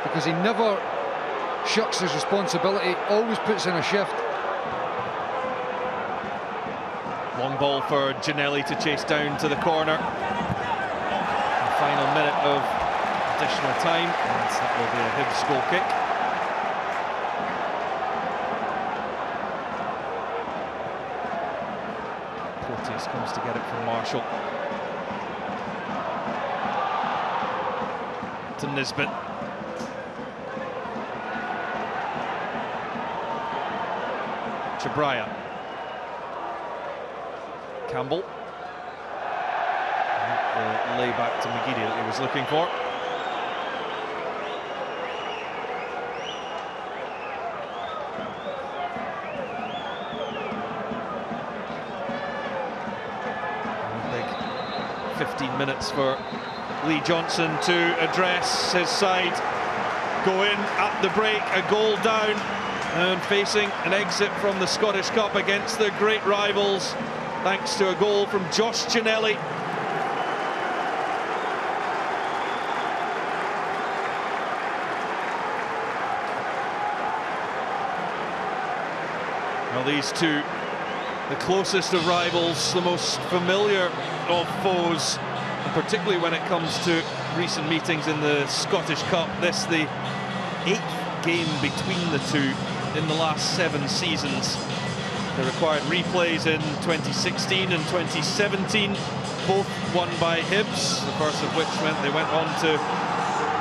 because he never shucks his responsibility, always puts in a shift. Long ball for Ginnelly to chase down to the corner. The final minute of additional time, and that will be a Hibs goal kick. Proteus comes to get it from Marshall. To Nisbet. Chabraya. Campbell. the lay back to McGeady that he was looking for. A big 15 minutes for Lee Johnson to address his side. Go in at the break, a goal down, and facing an exit from the Scottish Cup against their great rivals, thanks to a goal from Josh Ginnelly. Well, these two, the closest of rivals, the most familiar of foes, and particularly when it comes to recent meetings in the Scottish Cup. This the 8th game between the two in the last 7 seasons. They required replays in 2016 and 2017, both won by Hibs, the first of which meant they went on to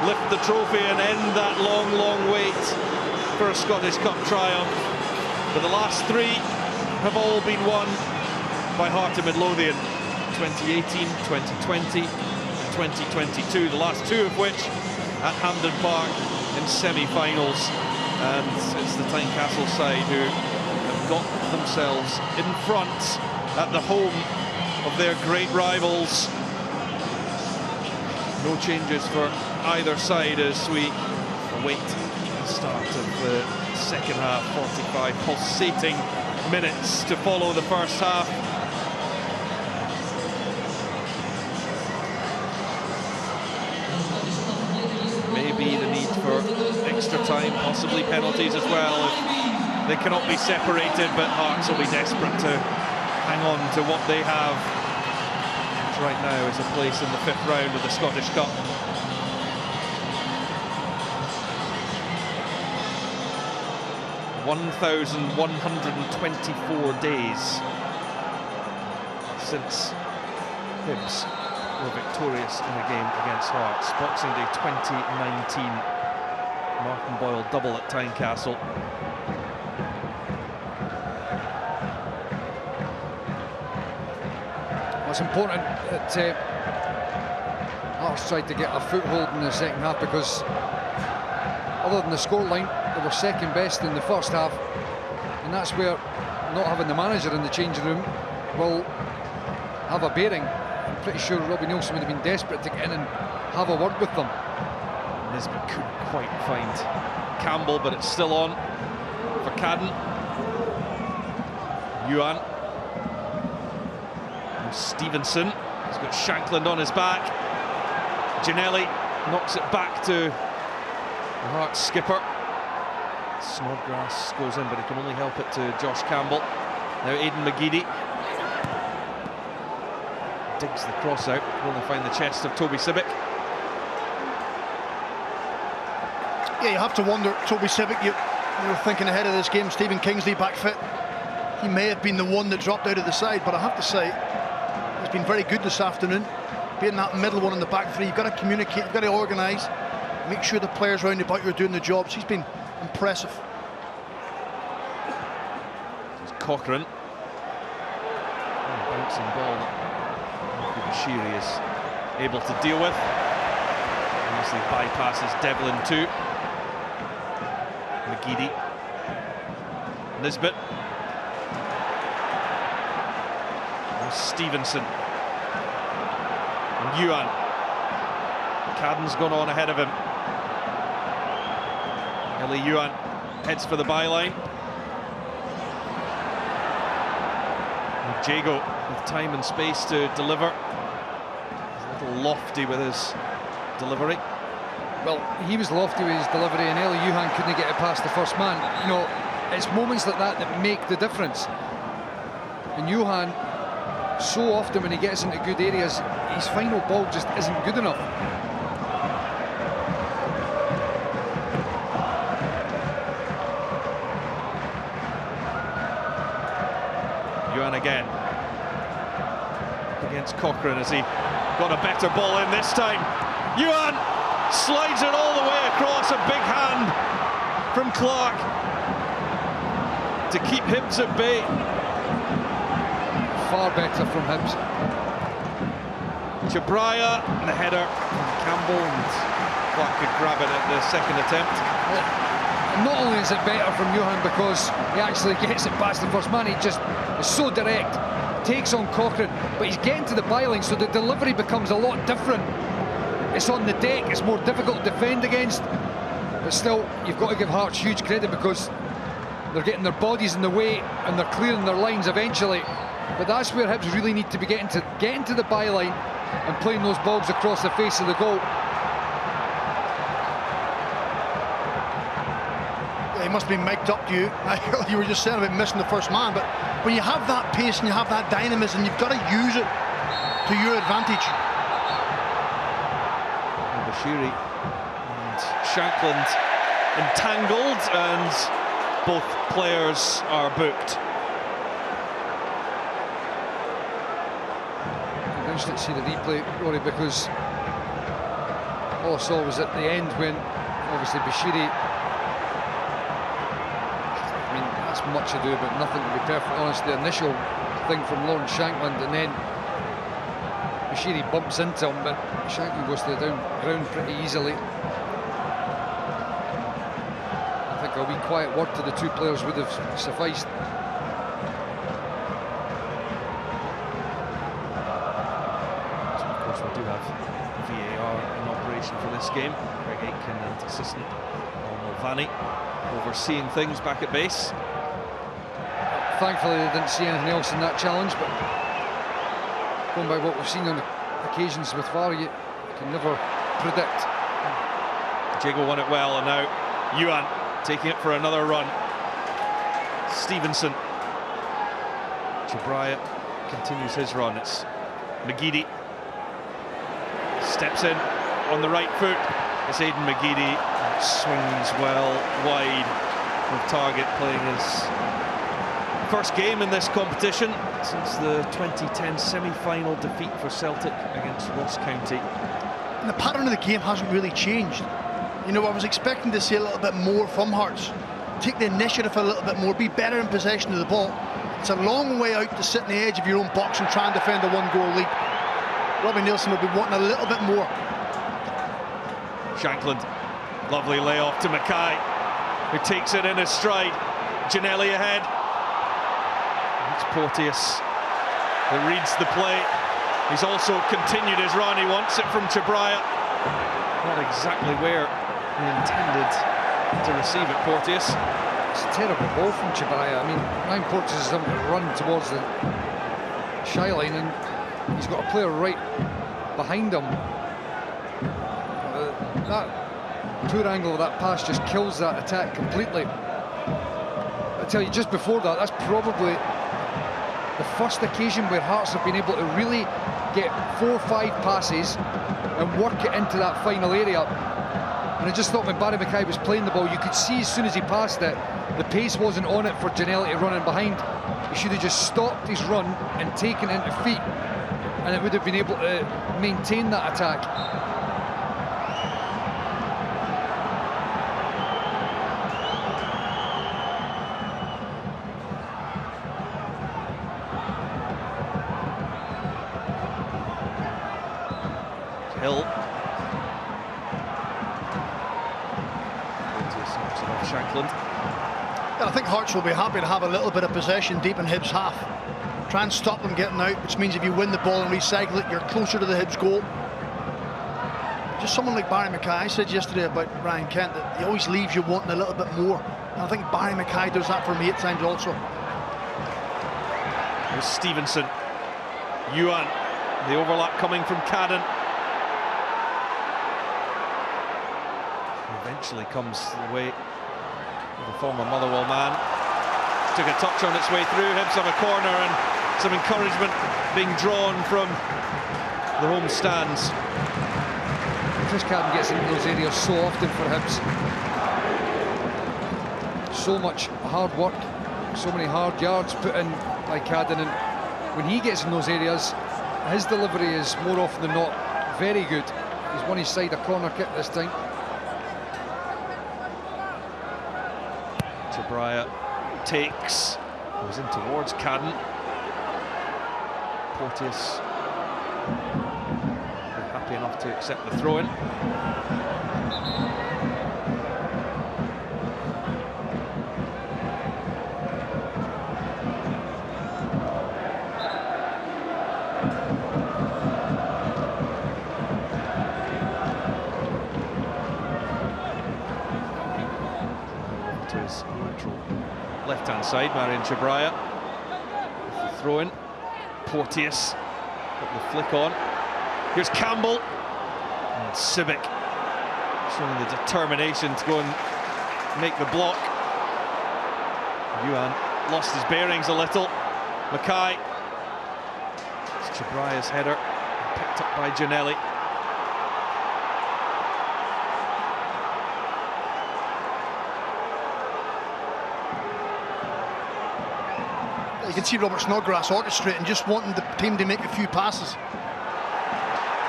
lift the trophy and end that long, long wait for a Scottish Cup triumph. But the last 3 have all been won by Heart of Midlothian, 2018, 2020 and 2022, the last 2 of which at Hampden Park in semi-finals. And it's the Tynecastle side who have got themselves in front at the home of their great rivals. No changes for either side as we await the start of the second half. 45 pulsating minutes to follow the first half. Maybe the need for extra time, possibly penalties as well, if they cannot be separated, but Hearts will be desperate to hang on to what they have, which right now is a place in the 5th round of the Scottish Cup. (1,124 days since Hibs were victorious in a game against Hearts. Boxing Day 2019. Martin Boyle double at Tynecastle. Well, it's important that Hearts tried to get a foothold in the second half, because other than the scoreline, they were second best in the first half, and that's where not having the manager in the changing room will have a bearing. I'm pretty sure Robbie Neilson would have been desperate to get in and have a word with them. Nisbet couldn't quite find Campbell, but it's still on for Cadden. Yuan. And Stevenson. He's got Shankland on his back. Ginnelly knocks it back to the Hearts skipper. Snodgrass goes in, but he can only help it to Josh Campbell. Now Aidan McGeady digs the cross out, will only find the chest of Toby Sibbick. Yeah, you have to wonder, Toby Sibbick, you were thinking ahead of this game, Stephen Kingsley back fit. He may have been the one that dropped out of the side, but I have to say, he's been very good this afternoon. Being that middle one in the back 3, you've got to communicate, you've got to organise, make sure the players round about you are doing the jobs. He's been impressive. It's Cochrane. Bouncing ball that Bashiri is able to deal with. Obviously bypasses Devlin too. McGeady. Nisbet. And Stevenson. And Yuan. Cadden's gone on ahead of him. Ellie Yuan heads for the byline. And Jago with time and space to deliver. He's a little lofty with his delivery. Well, he was lofty with his delivery, and Ellie Yuhan couldn't get it past the first man. You know, it's moments like that that make the difference. And Yuhan, so often when he gets into good areas, his final ball just isn't good enough. Yuan again against Cochrane as he got a better ball in this time. Yuan slides it all the way across, a big hand from Clark to keep Hibs at bay. Far better from Hibs. Chabraya, and the header from Campbell, and Clark could grab it at the second attempt. And not only is it better from Johan because he actually gets it past the first man, he just is so direct, takes on Cochrane, but he's getting to the byline, so the delivery becomes a lot different. It's on the deck, it's more difficult to defend against, but still, you've got to give Hearts huge credit because they're getting their bodies in the way and they're clearing their lines eventually. But that's where Hibs really need to be getting to the byline and playing those balls across the face of the goal. He must be mic'd up to you. You were just saying about missing the first man, but when you have that pace and you have that dynamism, you've got to use it to your advantage. Bashiri and Shankland entangled, and both players are booked. I'm interested to see the replay, Rory, because all I saw was at the end when obviously Bashiri, I mean, that's much ado about nothing, to be perfectly honest. The initial thing from Lawrence Shankland, and then Bashiri bumps into him, but Shankland goes to the ground pretty easily. I think a wee quiet word to the two players would have sufficed. We do have VAR in operation for this game. Greg Aitken and assistant Mulvaney overseeing things back at base. Thankfully they didn't see anything else in that challenge, but going by what we've seen on occasions with VAR, you can never predict. Jago won it well, and now Yuan taking it for another run. Stevenson. Chabraya continues his run. It's McGeady. Steps in on the right foot. It's Aidan McGeady. Swings well wide of target, playing his first game in this competition since the 2010 semi-final defeat for Celtic against Ross County. And the pattern of the game hasn't really changed. You know, I was expecting to see a little bit more from Hearts. Take the initiative a little bit more, be better in possession of the ball. It's a long way out to sit on the edge of your own box and try and defend a one-goal lead. Robbie Nielsen will be wanting a little bit more. Shankland, lovely layoff to Mackay, who takes it in his stride. Ginnelly ahead. It's Porteous that reads the play. He's also continued his run. He wants it from Chabraya. Not exactly where he intended to receive it, Porteous. It's a terrible ball from Chabraya. I mean, Ryan Porteous is having to run towards the shy line, and he's got a player right behind him. That poor angle of that pass just kills that attack completely. I tell you, just before that, that's probably the first occasion where Hearts have been able to really get 4 or 5 passes and work it into that final area. And I just thought when Barry Mackay was playing the ball, you could see as soon as he passed it, the pace wasn't on it for Ginnelly to run in behind. He should have just stopped his run and taken it into feet, and it would have been able to maintain that attack. Hill. Shankland. I think Hearts will be happy to have a little bit of possession deep in Hibs' half. Try and stop them getting out, which means if you win the ball and recycle it, you're closer to the Hibs goal. Just someone like Barry Mackay said yesterday about Ryan Kent that he always leaves you wanting a little bit more. And I think Barry Mackay does that for me at times also. There's Stevenson. Yuan. The overlap coming from Cadden. Eventually comes the way of the former Motherwell man. Took a touch on its way through. Hibs have a corner and some encouragement being drawn from the home stands. Chris Cadden gets into those areas so often for Hibs. So much hard work, so many hard yards put in by Cadden, and when he gets in those areas, his delivery is more often than not very good. He's won his side a corner kick this time. Chabraya takes, goes in towards Cadden. Porteous enough to accept the throw-in. To his neutral left-hand side, Marian Chabraya with the throw-in. Porteous got the flick on. Here's Campbell and Sibic showing the determination to go and make the block. Yuan lost his bearings a little. Mackay. It's Chabraya's header picked up by Giannelli. You can see Robert Snodgrass orchestrating, just wanting the team to make a few passes.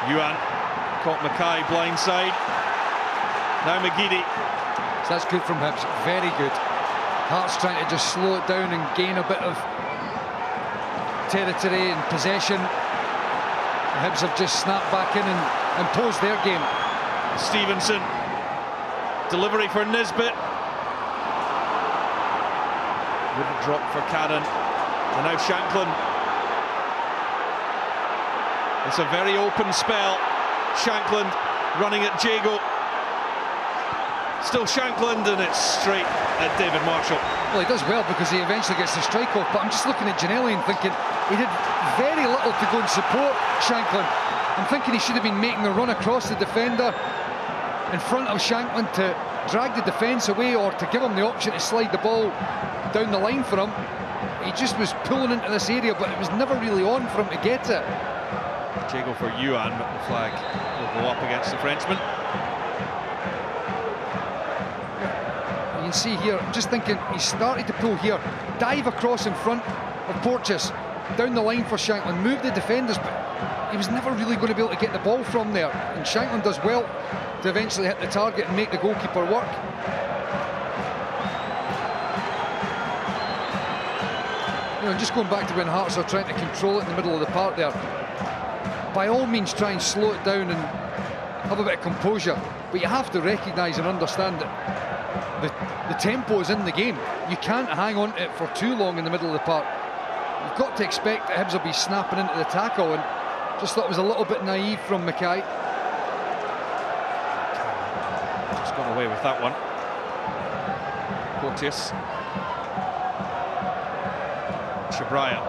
Yuan caught Mackay blindside. Now McGeady. So that's good from Hibs, very good. Hearts trying to just slow it down and gain a bit of territory and possession. The Hibs have just snapped back in and imposed their game. Stevenson. Delivery for Nisbet. Wouldn't drop for Cadden. And now Shanklin. It's a very open spell. Shanklin running at Jago. Still Shanklin, and it's straight at David Marshall. Well, he does well because he eventually gets the strike off, but I'm just looking at Giannelli and thinking he did very little to go and support Shanklin. I'm thinking he should have been making a run across the defender in front of Shanklin to drag the defence away, or to give him the option to slide the ball down the line for him. He just was pulling into this area, but it was never really on for him to get it. Jago for Yuan, but the flag will go up against the Frenchman. You can see here, I'm just thinking he started to pull here, dive across in front of Porteous, down the line for Shanklin, move the defenders, but he was never really going to be able to get the ball from there. And Shanklin does well to eventually hit the target and make the goalkeeper work. You know, just going back to when Hearts are trying to control it in the middle of the park there, by all means try and slow it down and have a bit of composure, but you have to recognise and understand that the tempo is in the game. You can't hang on to it for too long in the middle of the park. You've got to expect that Hibs will be snapping into the tackle, and just thought it was a little bit naive from Mackay. Just gone away with that one. Porteous. Chabraya.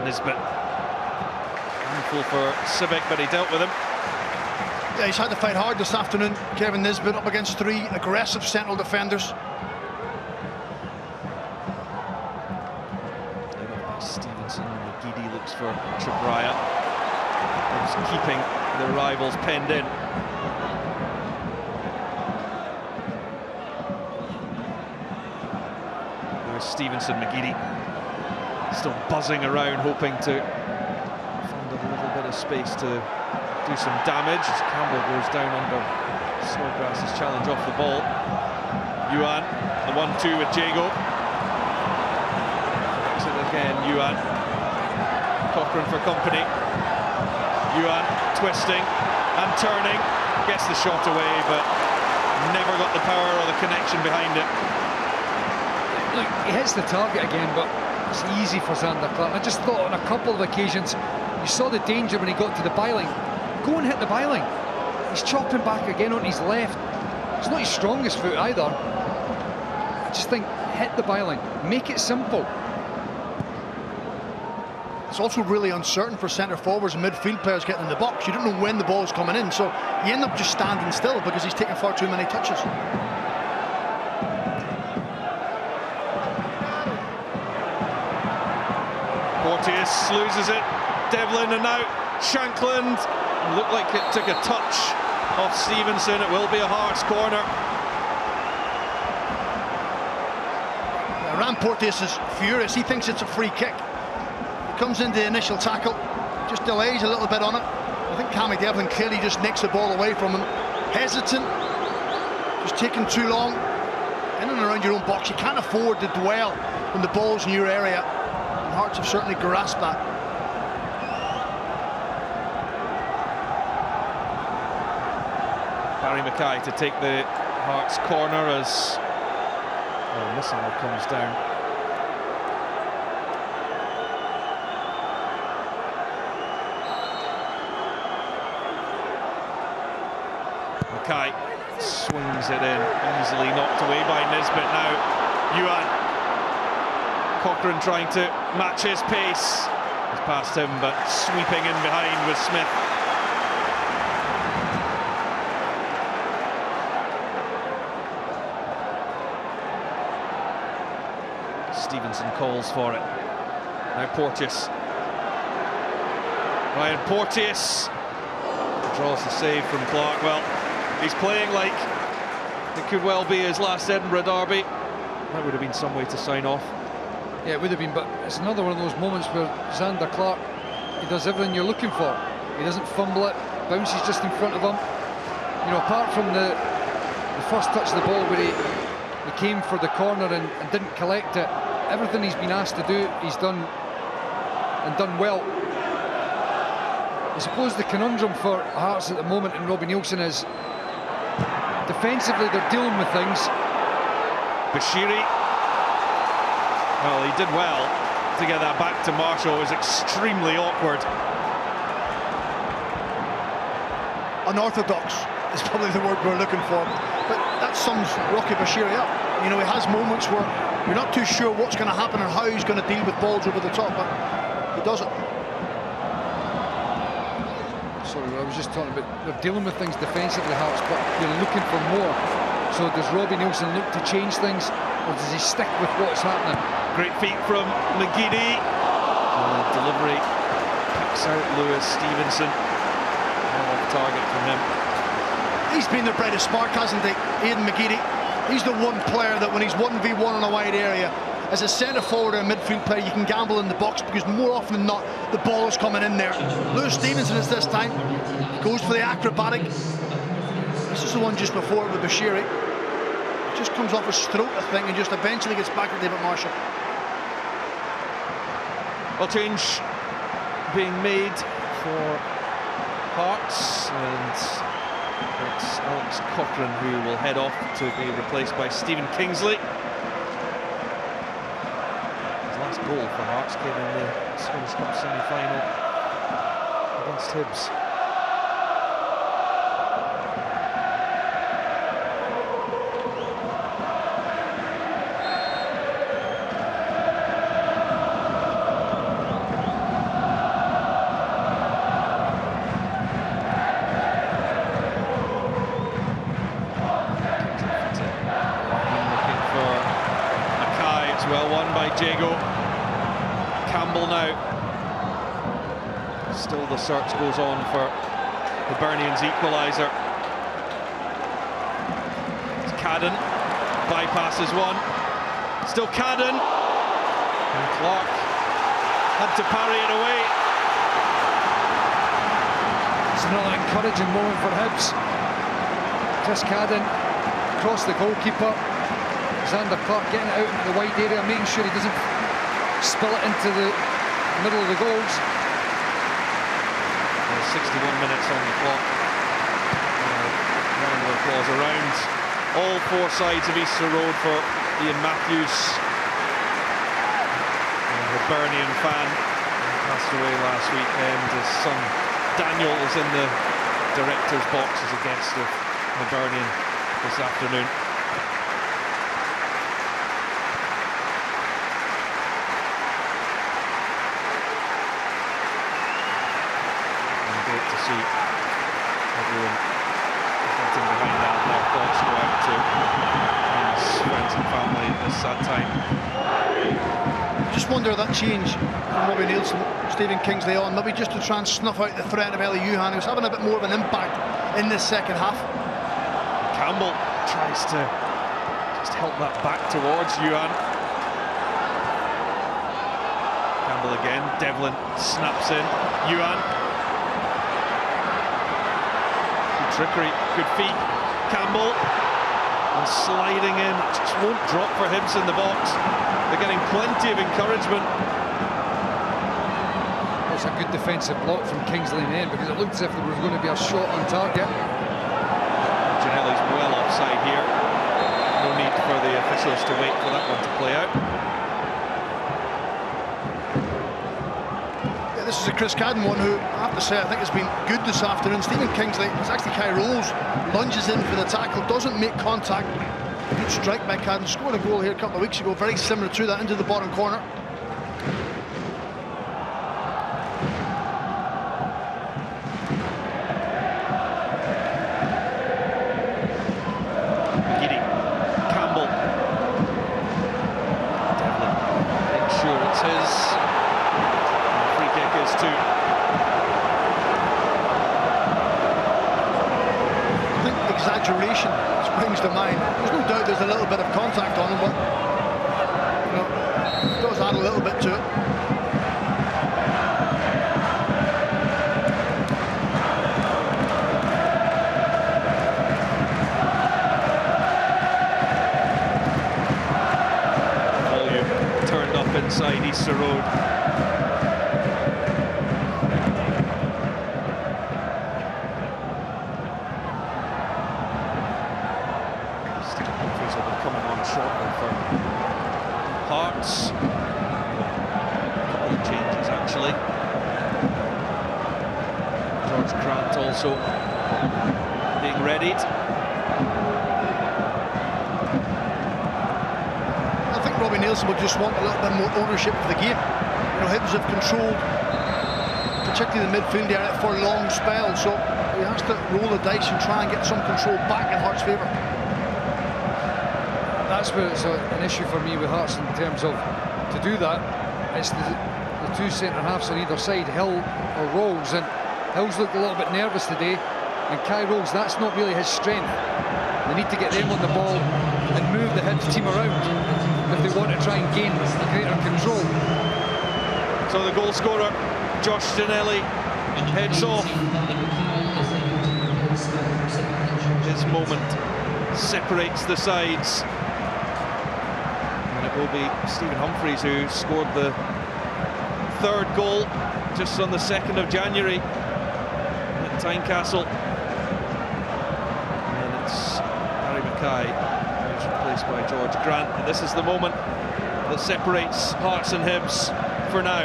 Nisbet. Handful for Sibic, but he dealt with him. Yeah, he's had to fight hard this afternoon. Kevin Nisbet up against three aggressive central defenders. Stevenson and McGeady looks for Chabraya. He's keeping the rivals penned in. There's Stevenson, McGeady still buzzing around, hoping to find a little bit of space to do some damage as Campbell goes down under Snodgrass's challenge off the ball. Yuan, the 1-2 with Jago. Again, Yuan. Cochrane for company. Yuan twisting and turning. Gets the shot away, but never got the power or the connection behind it. Look, he hits the target again, but it's easy for Zander Clark. I just thought on a couple of occasions, you saw the danger when he got to the byline. Go and hit the byline. He's chopping back again on his left. It's not his strongest foot either. I just think, hit the byline. Make it simple. It's also really uncertain for centre forwards and midfield players getting in the box. You don't know when the ball's coming in, so you end up just standing still because he's taking far too many touches. Porteous loses it. Devlin, and now Shanklin. Looked like it took a touch off Stevenson. It will be a Hearts corner. Ran Porteous is furious. He thinks it's a free kick. Comes into the initial tackle, just delays a little bit on it. I think Cammy Devlin clearly just nicks the ball away from him. Hesitant, just taking too long. In and around your own box, you can't afford to dwell when the ball's in your area. And Hearts have certainly grasped that. Harry Mackay to take the Hearts corner as Missile comes down. Mackay swings it in, easily knocked away by Nisbet now. Yuan. Cochrane trying to match his pace. He's past him, but sweeping in behind with Smith. Stevenson calls for it. Now Porteous. Ryan Porteous draws the save from Clark. Well, he's playing like it could well be his last Edinburgh derby. That would have been some way to sign off. Yeah, it would have been, but it's another one of those moments where Zander Clark, he does everything you're looking for. He doesn't fumble it, bounces just in front of him. You know, apart from the first touch of the ball where he came for the corner and didn't collect it, everything he's been asked to do, he's done, and done well. I suppose the conundrum for Hearts at the moment and Robbie Neilson is defensively they're dealing with things. Bashiri, well, he did well to get that back to Marshall. It was extremely awkward. Unorthodox is probably the word we're looking for, but that sums Rocky Bashiri up. You know, he has moments where you're not too sure what's going to happen or how he's going to deal with balls over the top, but he does it. Sorry, I was just talking about they're dealing with things defensively, Hearts, but they're looking for more. So does Robbie Neilson look to change things, or does he stick with what's happening? Great feet from McGeady. Delivery picks out Lewis Stevenson. Off target from him. He's been their brightest spark, hasn't he, Aidan McGeady? He's the one player that when he's 1v1 in a wide area, as a centre forward or a midfield player, you can gamble in the box because more often than not, the ball is coming in there. Lewis Stevenson is this time. He goes for the acrobatic. This is the one just before with Bashiri. Just comes off his throat, I think, and just eventually gets back to David Marshall. Well, change being made for Hearts, and it's Alex Cochrane who will head off to be replaced by Stephen Kingsley. His last goal for Hearts came in the Scottish Cup semi-final against Hibs. Well won by Jago. Campbell now. Still the search goes on for Hibernian's equalizer. It's Cadden. Bypasses one. Still Cadden. And Clark had to parry it away. It's another encouraging moment for Hibs. Chris Cadden across the goalkeeper. Zander Clark getting it out into the wide area, making sure he doesn't spill it into the middle of the goals. There's 61 minutes on the clock. Round of applause around all four sides of Easter Road for Ian Matthews, a Hibernian fan. He passed away last weekend. His son Daniel is in the director's box as a guest of Hibernian this afternoon. To see everyone getting behind that, their thoughts go out to his friends and family at this sad time. Just wonder that change from Robbie Neilson, Stephen Kingsley on, maybe just to try and snuff out the threat of Ellie Yuhan, who's having a bit more of an impact in this second half. Campbell tries to just help that back towards Yuhan. Campbell again, Devlin snaps in, Yuhan. Trickery, good feet, Campbell, and sliding in, just won't drop for Hibs in the box. They're getting plenty of encouragement. It's a good defensive block from Kingsley in the end because it looked as if there was going to be a shot on target. offside here. No need for the officials to wait for that one to play out. Yeah, this is a Chris Cadden one who, I have to say, I think has been good this afternoon. Stephen Kingsley, it's actually Kai Rolls, lunges in for the tackle, doesn't make contact. Good strike by Cadden, scored a goal here a couple of weeks ago, very similar to that, into the bottom corner. Exaggeration springs to mind. There's no doubt there's a little bit of contact on him, but you know, it does add a little bit to it. Volume turned up inside Easter Road. Hearts. A couple of changes actually. George Grant also being readied. I think Robbie Neilson will just want a little bit more ownership of the game. You know, Hibs have controlled, particularly the midfield area, for long spells, so he has to roll the dice and try and get some control back in Hearts' favour. That's where it's an issue for me with Hearts in terms of, to do that, it's the two centre-halves on either side, Hill or Rolls, and Hill's looked a little bit nervous today, and Kai Rolls, that's not really his strength. They need to get them on the ball and move the Hibs team around if they want to try and gain greater control. So the goal scorer, Josh Ginelli, heads off. His moment separates the sides. Will be Stephen Humphreys, who scored the third goal just on the 2nd of January at Tynecastle. And it's Harry Mackay who's replaced by George Grant. And this is the moment that separates Hearts and Hibs for now.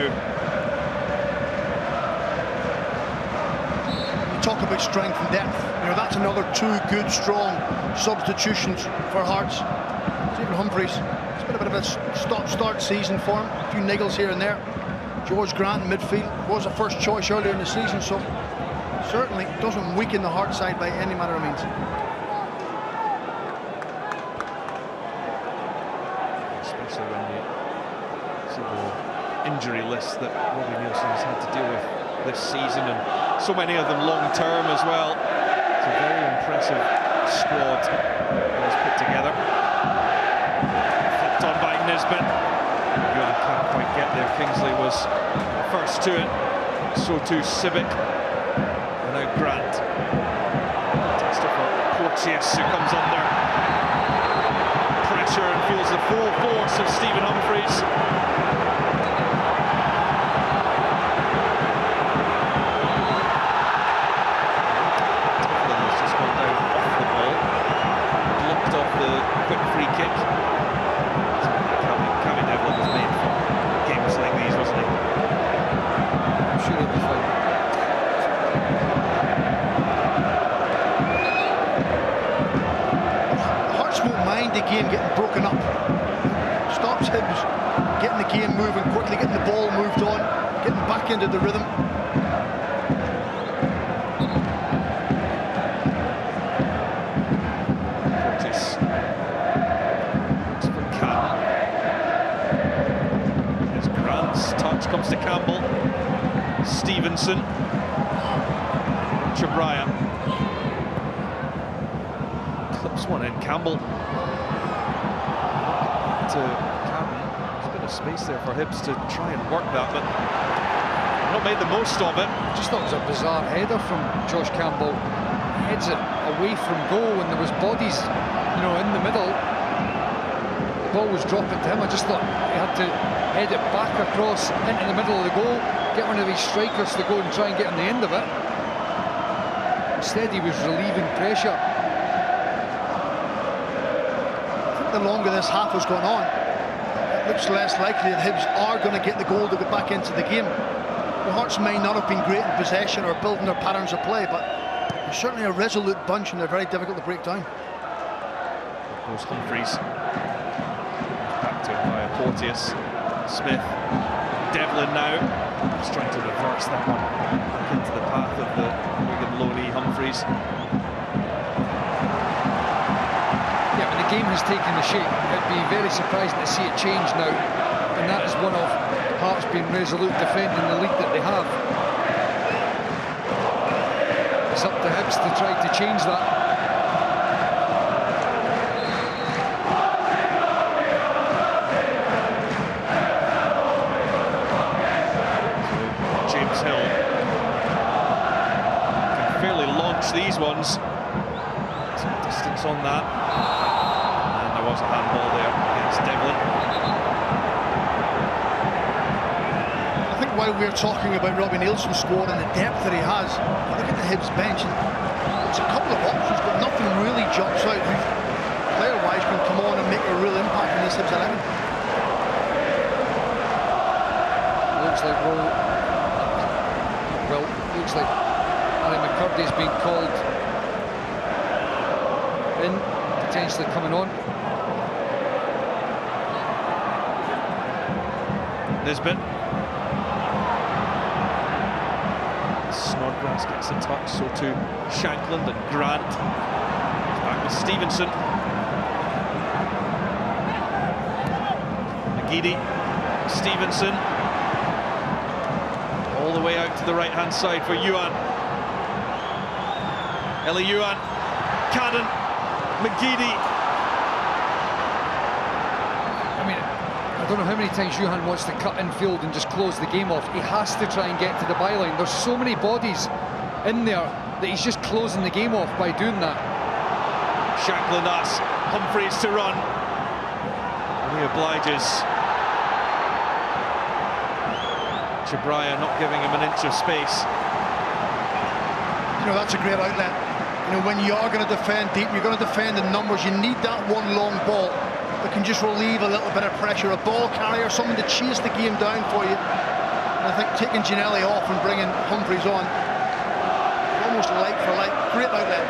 You talk about strength and depth. You know, that's another two good, strong substitutions for Hearts. Stephen Humphreys. Been a bit of a stop-start season for him, a few niggles here and there. George Grant in midfield was a first choice earlier in the season, so certainly doesn't weaken the Hearts side by any manner of means. Especially when you see the injury list that Robbie Neilson has had to deal with this season, and so many of them long-term as well. It's a very impressive squad that he's put together. On by Nisbet. Yuan can't quite get there. Kingsley was first to it. So too Civic. And now Grant. Tester for Porteous, who comes under pressure and feels the full force of Stephen Humphreys. Devlin has just gone down off the ball. Blocked off the quick free kick. Devlin was made for games like these, wasn't he? I'm sure he'll be fine. Hearts won't mind the game getting broken up. Stops Hibs getting the game moving quickly, getting the ball moved on, getting back into the rhythm. Comes to Campbell, Stevenson, Chabraya clips one in. Campbell to Cadden. There's a bit of space there for Hibs to try and work that, but not made the most of it. Just thought it was a bizarre header from Josh Campbell. Heads it away from goal when there was bodies, you know, in the middle. The ball was dropping to him. I just thought he had to head it back across into the middle of the goal, get one of these strikers to go and try and get on the end of it. Instead he was relieving pressure. the longer this half has gone on, it looks less likely that Hibs are going to get the goal to get back into the game. The Hearts may not have been great in possession or building their patterns of play, but they're certainly a resolute bunch and they're very difficult to break down. Goes Humphreys. Back to him by Porteous. Smith. Devlin now. He's trying to reverse that one back into the path of the Wigan loanee Humphreys. Yeah, but the game has taken the shape. It'd be very surprising to see it change now, and that is one of Hearts being resolute defending the lead that they have. It's up to Hibs to try to change that. These ones, some distance on that, and there was a handball there against Devlin. I think while we're talking about Robbie Nielsen's squad and the depth that he has, look at the Hibs bench, and there's a couple of options, but nothing really jumps out who player-wise can come on and make a real impact in this Hibs 11. Looks like looks like Harry McCurdy's been called in, potentially coming on. Nisbet. Snodgrass gets the touch, so too Shankland and Grant. He's back with Stevenson. McGeady, Stevenson. All the way out to the right-hand side for Youan. Ellie Youan, Cadden, McGeady. I mean, I don't know how many times Youan wants to cut infield and just close the game off. He has to try and get to the byline. There's so many bodies in there that he's just closing the game off by doing that. Shankland asks Humphreys to run. And he obliges. Chabraya not giving him an inch of space. You know, that's a great outlet. You know, when you are going to defend deep, you're going to defend in numbers, you need that one long ball that can just relieve a little bit of pressure. A ball carrier, someone to chase the game down for you. And I think taking Ginelli off and bringing Humphreys on, almost like for like, great outlet.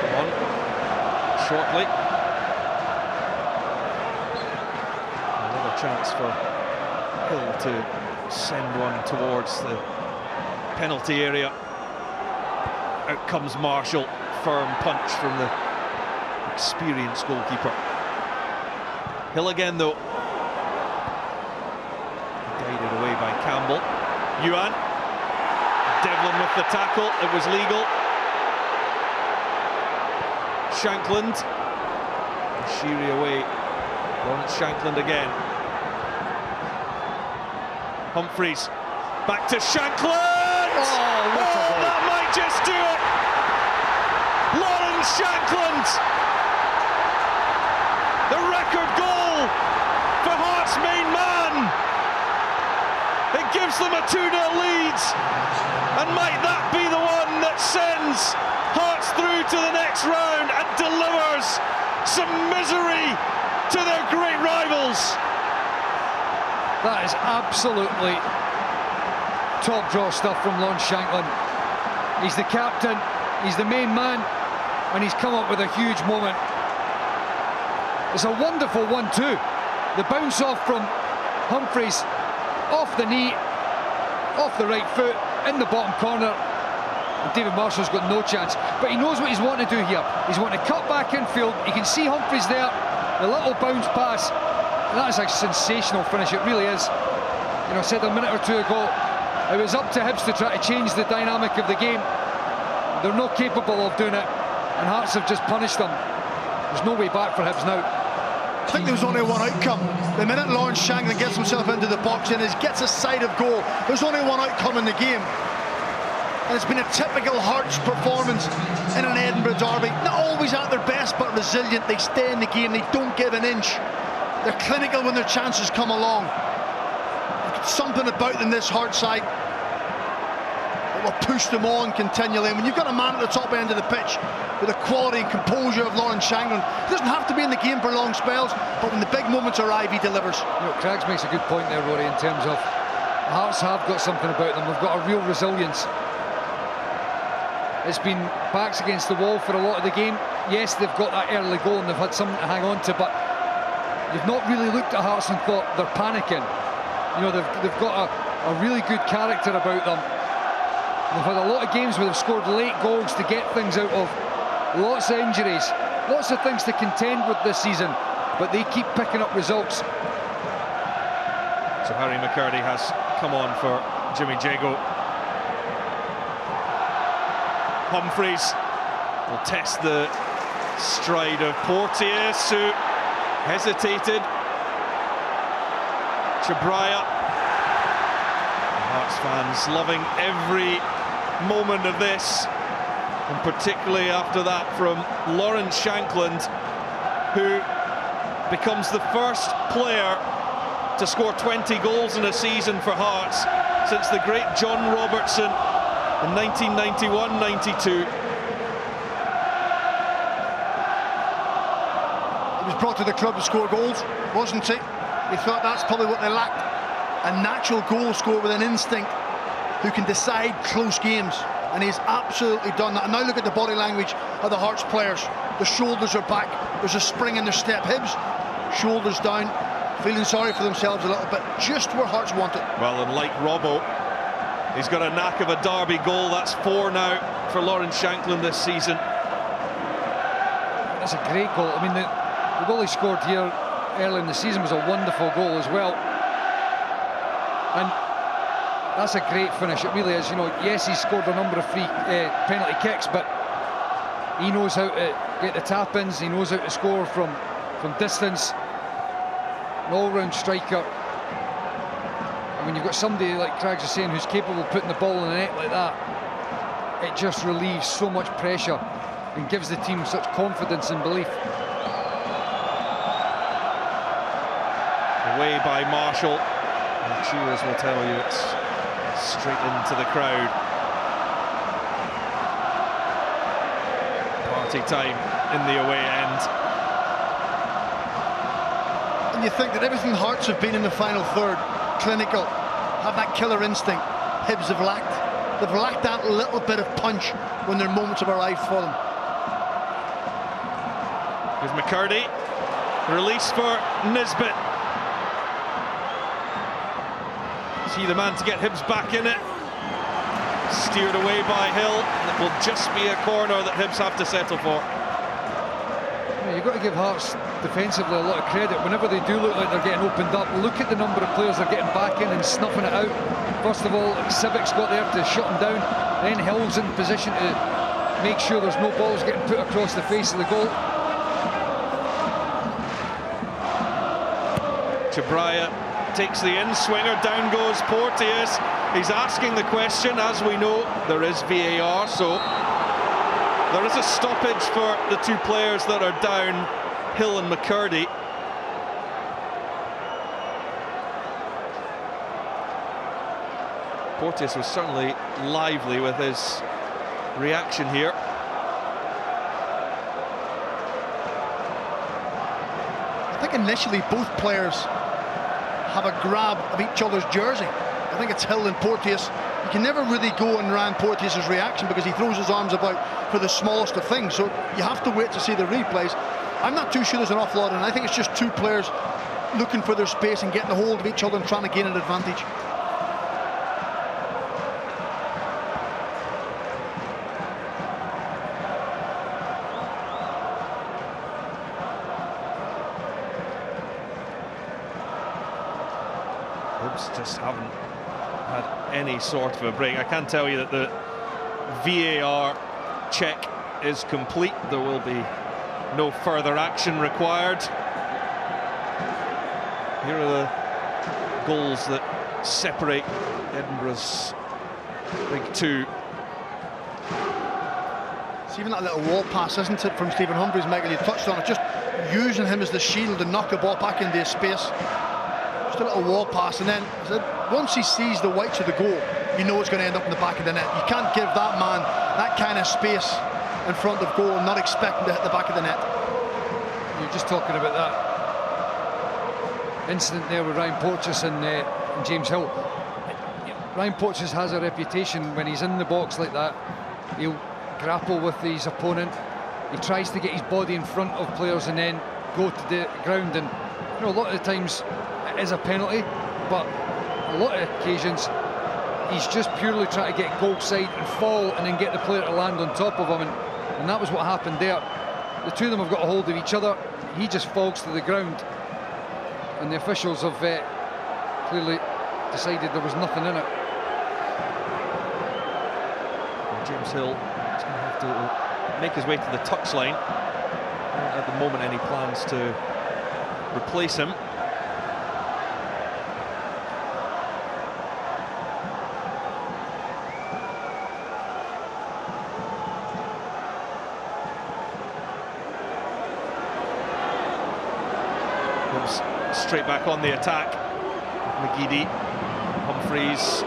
Come on, shortly. Another chance for Hill to send one towards the penalty area. Out comes Marshall, firm punch from the experienced goalkeeper. Hill again though. Guided away by Campbell. Youan. Devlin with the tackle, it was legal. Shankland. Sheary away. Lawrence Shankland again. Humphreys. Back to Shankland! Oh, that might just do it! Lawrence Shankland! The record goal for Hearts' main man! It gives them a 2-0 lead, and might that be the one that sends Hearts through to the next round and delivers some misery to their great rivals. That is absolutely top draw stuff from Lawrence Shankland. He's the captain, he's the main man, and he's come up with a huge moment. It's a wonderful 1-2. The bounce off from Humphreys, off the knee, off the right foot, in the bottom corner. And David Marshall's got no chance, but he knows what he's wanting to do here. He's wanting to cut back infield. You can see Humphreys there, the little bounce pass. And that is a sensational finish, it really is. You know, I said a minute or two ago, it was up to Hibs to try to change the dynamic of the game. They're not capable of doing it, and Hearts have just punished them. There's no way back for Hibs now. I think there was only one outcome. The minute Lawrence Shankland gets himself into the box and gets a side of goal, there's only one outcome in the game. And it's been a typical Hearts performance in an Edinburgh derby. Not always at their best, but resilient. They stay in the game, they don't give an inch. They're clinical when their chances come along. Something about them, this Hearts side, that able to push them on continually. And when you've got a man at the top end of the pitch with the quality and composure of Lawrence Shankland, he doesn't have to be in the game for long spells, but when the big moments arrive, he delivers. You know, Craigs makes a good point there, Rory, in terms of Hearts have got something about them. They've got a real resilience. It's been backs against the wall for a lot of the game. Yes, they've got that early goal and they've had something to hang on to, but you've not really looked at Hearts and thought they're panicking. You know, they've got a really good character about them. They've had a lot of games where they've scored late goals to get things out of. Lots of injuries, lots of things to contend with this season, but they keep picking up results. So Harry McCurdy has come on for Jimmy Jago. Humphreys will test the stride of Porteous, who hesitated. Chabraya. Hearts fans loving every moment of this, and particularly after that from Lawrence Shankland, who becomes the first player to score 20 goals in a season for Hearts since the great John Robertson in 1991-92. He was brought to the club to score goals, wasn't he? They thought that's probably what they lacked. A natural goal scorer with an instinct who can decide close games. And he's absolutely done that. And now look at the body language of the Hearts players. The shoulders are back. There's a spring in their step. Hibs, shoulders down, feeling sorry for themselves a little bit, just where Hearts want it. Well, and like Robbo, he's got a knack of a derby goal. That's 4 now for Lawrence Shankland this season. That's a great goal. I mean, the goal he scored here early in the season was a wonderful goal as well. And that's a great finish, it really is. You know, yes, he's scored a number of free penalty kicks, but he knows how to get the tap-ins, he knows how to score from distance. An all-round striker. And when you've got somebody like Craigs is saying who's capable of putting the ball in the net like that, it just relieves so much pressure and gives the team such confidence and belief. Away by Marshall. The cheers will tell you it's straight into the crowd. Party time in the away end. And you think that everything Hearts have been in the final third, clinical, have that killer instinct, Hibs have lacked. They've lacked that little bit of punch when their moments have arrived for them. Here's McCurdy. Release for Nisbet. See the man to get Hibs back in it. Steered away by Hill. It will just be a corner that Hibs have to settle for. You've got to give Hearts defensively a lot of credit. Whenever they do look like they're getting opened up, look at the number of players they're getting back in and snuffing it out. First of all, Civic's got there to shut him down. Then Hill's in position to make sure there's no balls getting put across the face of the goal. Chabraya takes the in-swinger, down goes Porteous. He's asking the question, as we know, there is VAR, so there is a stoppage for the two players that are down, Hill and McCurdy. Porteous was certainly lively with his reaction here. I think initially both players have a grab of each other's jersey. I think it's Hill and Porteous. You can never really go on Ryan Porteous' reaction because he throws his arms about for the smallest of things, so you have to wait to see the replays. I'm not too sure there's an awful lot, and I think it's just two players looking for their space and getting a hold of each other and trying to gain an advantage. Hibs just haven't had any sort of a break. I can tell you that the VAR check is complete. There will be no further action required. Here are the goals that separate Edinburgh's big two. It's even that little wall pass, isn't it, from Stephen Humphreys, Michael? You touched on it, just using him as the shield and knock the ball back into his space. Just a little wall pass, and then once he sees the whites of the goal, you know it's going to end up in the back of the net. You can't give that man that kind of space in front of goal and not expect him to hit the back of the net. You're just talking about that incident there with Ryan Porteous and James Hill. Ryan Porteous has a reputation when he's in the box like that. He'll grapple with his opponent. He tries to get his body in front of players and then go to the ground. And you know, a lot of the times it is a penalty, but a lot of occasions he's just purely trying to get goal side and fall and then get the player to land on top of him. And that was what happened there. The two of them have got a hold of each other. He just falls to the ground, and the officials have clearly decided there was nothing in it. James Hill is going to have to make his way to the touchline. At the moment, any plans to replace him. Hibs straight back on the attack. McGeady, Humphreys.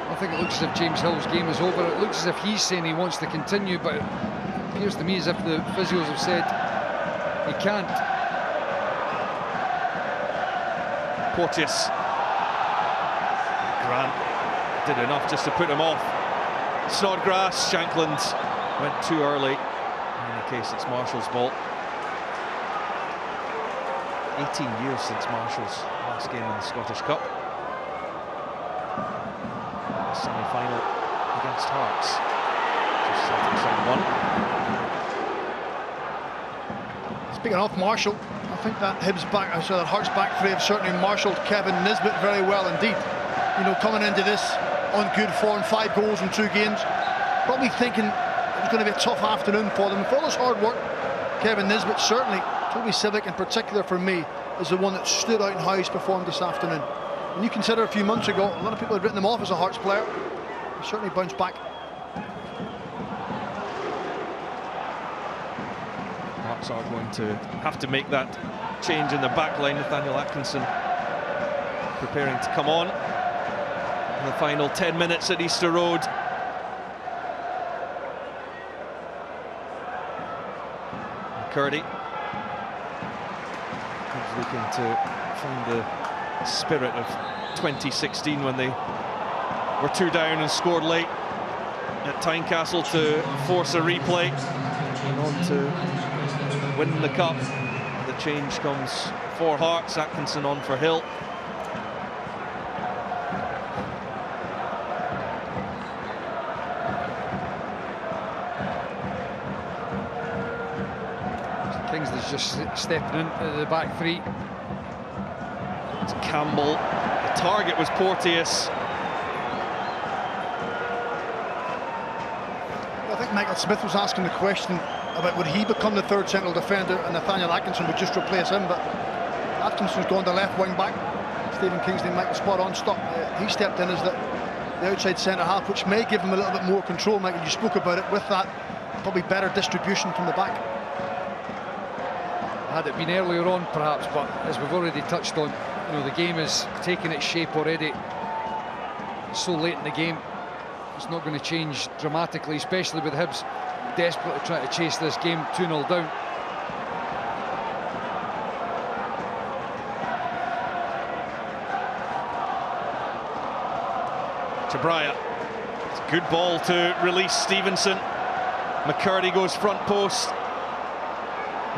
I think it looks as if James Hill's game is over. It looks as if he's saying he wants to continue, but it appears to me as if the physios have said he can't. Porteous. Grant did enough just to put him off. Snodgrass, Shankland went too early. In any case, it's Marshall's ball. 18 years since Marshall's last game in the Scottish Cup. Semi-final against Hearts. Just Celtic 7-1. Speaking of Marshall, I think that Hibs back, so that Hearts back three have certainly marshalled Kevin Nisbet very well indeed. You know, coming into this on good form, 5 goals in 2 games, probably thinking it was going to be a tough afternoon for them. For all this hard work, Kevin Nisbet certainly, Toby Civic in particular for me, is the one that stood out in how he's performed this afternoon. When you consider a few months ago, a lot of people had written him off as a Hearts player. He certainly bounced back. Hearts are going to have to make that change in the back line. Nathaniel Atkinson preparing to come on in the final 10 minutes at Easter Road. McCurdy is looking to find the spirit of 2016 when they were 2 down and scored late at Tynecastle to force a replay and on to win the cup. The change comes for Hearts. Atkinson on for Hill. Kingsley's just stepping into the back three. It's Campbell. The target was Porteous. I think Michael Smith was asking the question about would he become the third central defender and Nathaniel Atkinson would just replace him, but Atkinson's gone to left wing back. Stephen Kingsley might be spot on. He stepped in as the outside centre half, which may give him a little bit more control. Michael, you spoke about it, with that probably better distribution from the back. Had it been earlier on perhaps, but as we've already touched on, you know, the game is taking its shape already. It's so late in the game, it's not going to change dramatically, especially with Hibs desperately trying to chase this game 2-0 down. Chabraya. It's a good ball to release Stevenson. McCurdy goes front post.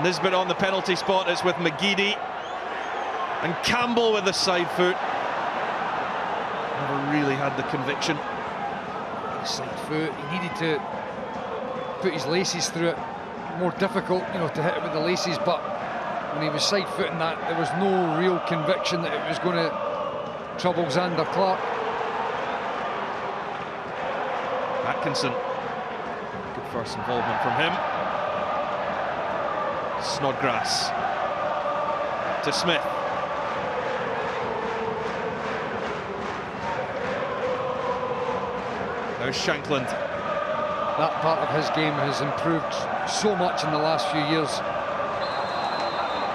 Nisbet on the penalty spot. It's with McGeady. And Campbell with the side foot. Never really had the conviction. Side foot, he needed to put his laces through it. More difficult, you know, to hit it with the laces, but when he was side footing that, there was no real conviction that it was going to trouble Xander Clark. Atkinson. Good first involvement from him. Snodgrass to Smith. There's Shankland. That part of his game has improved so much in the last few years.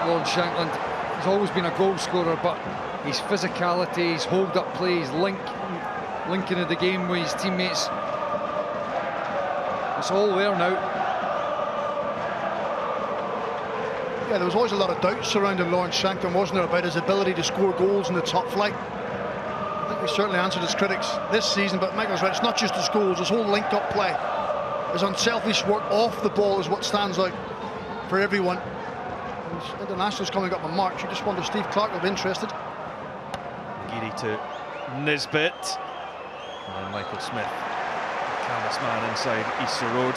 Lord Shankland has always been a goal scorer, but his physicality, his hold-up play, his link linking of the game with his teammates. It's all there now. Yeah, there was always a lot of doubt surrounding Lawrence Shankland, wasn't there, about his ability to score goals in the top flight. I think we certainly answered his critics this season, but Michael's right, it's not just his goals, his whole link-up play. His unselfish work off the ball is what stands out for everyone. His internationals coming up in March. You just wonder if Steve Clarke will be interested. Geary to Nisbet. And then Michael Smith, canvas man inside Easter Road.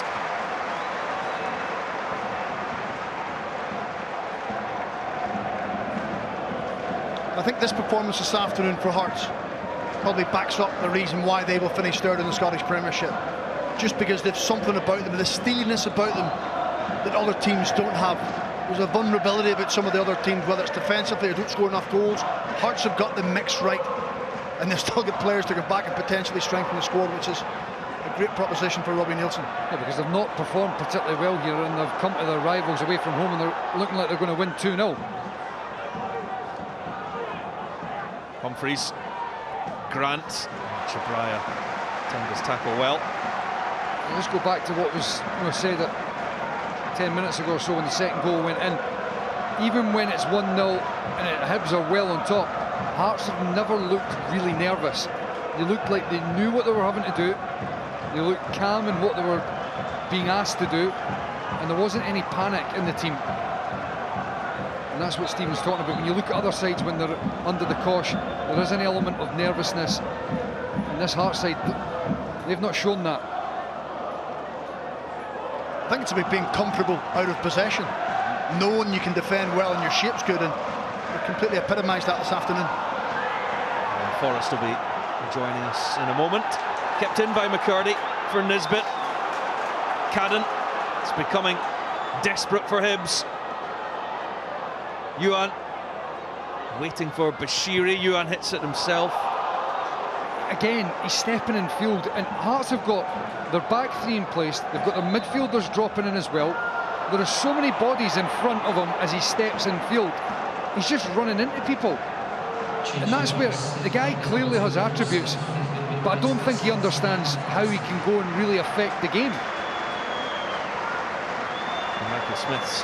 I think this performance this afternoon for Hearts probably backs up the reason why they will finish third in the Scottish Premiership. Just because they've something about them, the steeliness about them that other teams don't have. There's a vulnerability about some of the other teams, whether it's defensively or don't score enough goals. Hearts have got the mix right, and they've still got players to go back and potentially strengthen the squad, which is a great proposition for Robbie Neilson. Yeah, because they've not performed particularly well here, and they've come to their rivals away from home, and they're looking like they're going to win 2-0. Humphreys, Grant, Chabraya turned his tackle well. Let's go back to what was said 10 minutes ago or so when the second goal went in. Even when it's 1-0 and Hibs are well on top, Hearts have never looked really nervous. They looked like they knew what they were having to do. They looked calm in what they were being asked to do, and there wasn't any panic in the team. And that's what Stephen's talking about. When you look at other sides when they're under the cosh, there is an element of nervousness. And this Hearts side, they've not shown that. I think it's about being comfortable out of possession, knowing you can defend well and your shape's good, and they completely epitomised that this afternoon. And Forrest will be joining us in a moment. Kept in by McCurdy for Nisbet. Cadden, it's becoming desperate for Hibs. Yuan waiting for Bashiri. Yuan hits it himself. Again, he's stepping in field, and Hearts have got their back three in place. They've got their midfielders dropping in as well. There are so many bodies in front of him as he steps in field. He's just running into people, and that's where the guy clearly has attributes, but I don't think he understands how he can go and really affect the game. And Michael Smith's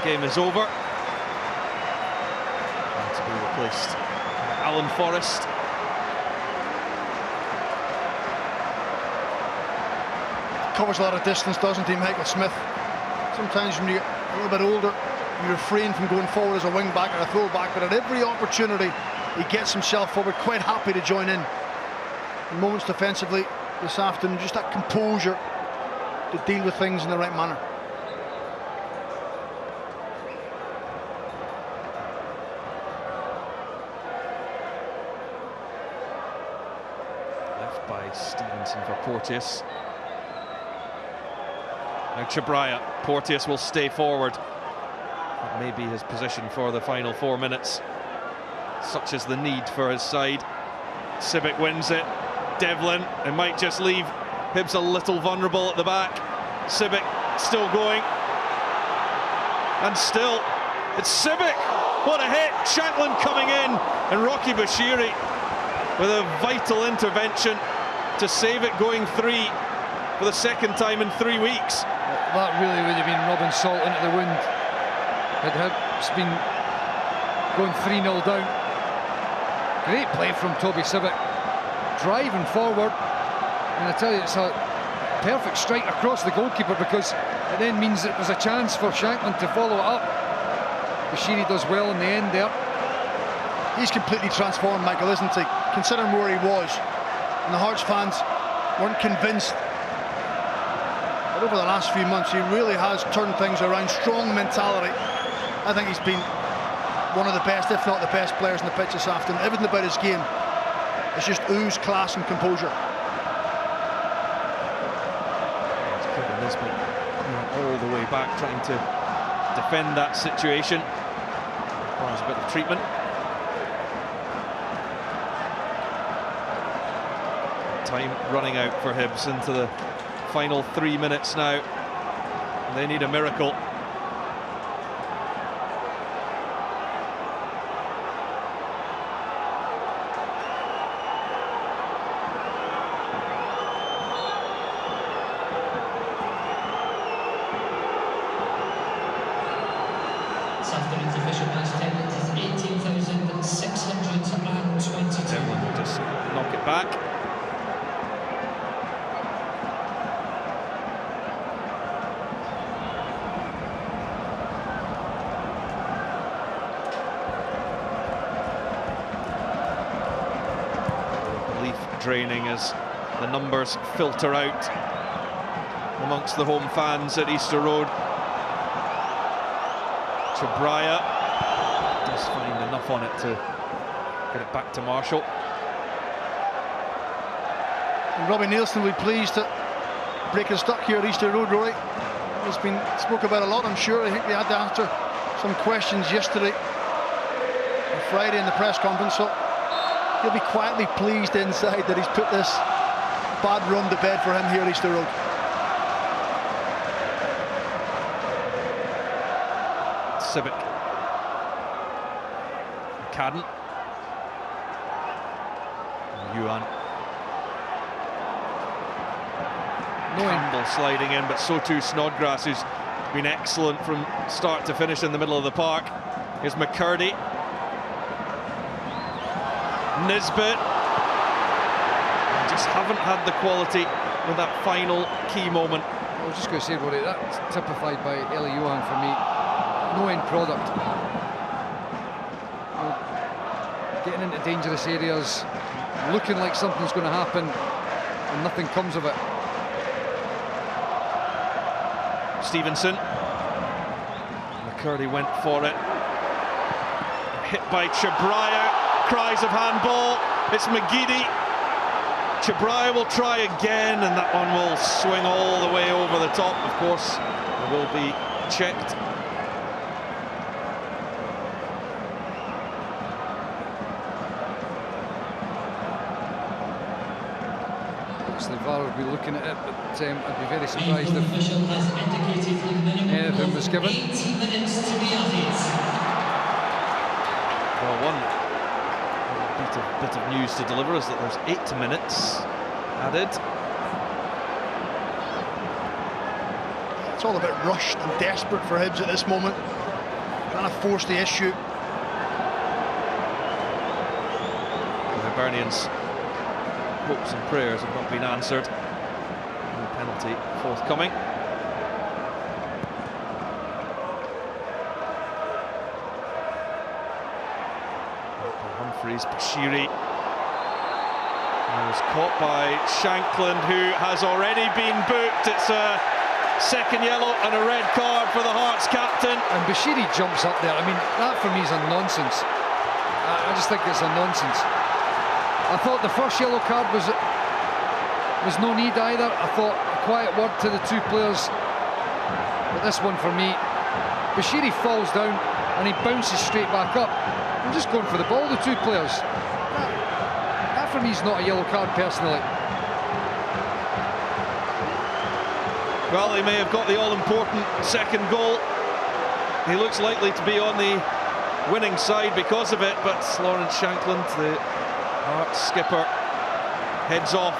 game is over. And to be replaced by Alan Forrest. Covers a lot of distance, doesn't he, Michael Smith? Sometimes when you get a little bit older, you refrain from going forward as a wing back or a throw back, but at every opportunity he gets himself forward, quite happy to join in moments defensively this afternoon. Just that composure to deal with things in the right manner. Left by Stevenson for Porteous. Now Chabraya. Porteous will stay forward. That may be his position for the final 4 minutes. Such is the need for his side. Civic wins it. Devlin, it might just leave Hibs a little vulnerable at the back. Civic still going. And still, it's Civic. What a hit. Shankland coming in. And Rocky Bashiri with a vital intervention to save it, going three for the second time in 3 weeks. That really would have been rubbing salt into the wound. Had Hibs been going 3-0 down. Great play from Toby Civic, driving forward, and I tell you, it's a perfect strike across the goalkeeper, because it then means that there's a chance for Shankland to follow it up. Bashiri does well in the end there. He's completely transformed, Michael, isn't he? Considering where he was, and the Hearts fans weren't convinced. But over the last few months, he really has turned things around. Strong mentality. I think he's been one of the best, if not the best, players in the pitch this afternoon. Everything about his game is just ooze class and composure. Kevin Nisbet all the way back, trying to defend that situation. Requires a bit of treatment. Time running out for Hibs into the final 3 minutes now. They need a miracle. This afternoon's official match attendance is 18,622. Devlin will just knock it back. Belief draining as the numbers filter out amongst the home fans at Easter Road. Chabraya does find enough on it to get it back to Marshall. And Robbie Nielsen will be pleased to break his duck here at Easter Road, Rory. It's been spoke about a lot, I'm sure. I think they had to answer some questions yesterday or Friday in the press conference, so he'll be quietly pleased inside that he's put this bad run to bed for him here at Easter Road. Civic. Cadden. Yuan. Campbell sliding in, but so too Snodgrass, who's been excellent from start to finish in the middle of the park. Here's McCurdy. Nisbet. Just haven't had the quality with that final key moment. I was just going to say, Rory, that's typified by Eli Yuan for me. No end product. Getting into dangerous areas, looking like something's going to happen, and nothing comes of it. Stevenson. McCurdy went for it. Hit by Chabraya. Cries of handball. It's McGeady. Chabraya will try again, and that one will swing all the way over the top. Of course, it will be checked. The VAR would be looking at it, but I'd be very surprised if anything was given. 80 minutes to be added. Well, one bit of news to deliver is that there's 8 minutes added. It's all a bit rushed and desperate for Hibs at this moment, trying to force the issue. The Hibernians' hopes and prayers have not been answered. No penalty forthcoming. Humphreys, Bashiri. He was caught by Shankland, who has already been booked. It's a second yellow and a red card for the Hearts captain. And Bashiri jumps up there. I mean, that for me is a nonsense. I just think it's a nonsense. I thought the first yellow card was no need either. I thought a quiet word to the two players, but this one for me, Bashiri falls down and he bounces straight back up. I'm just going for the ball, the two players. That for me is not a yellow card personally. Well, he may have got the all-important second goal. He looks likely to be on the winning side because of it, but Lawrence Shankland, the Hearts skipper, heads off,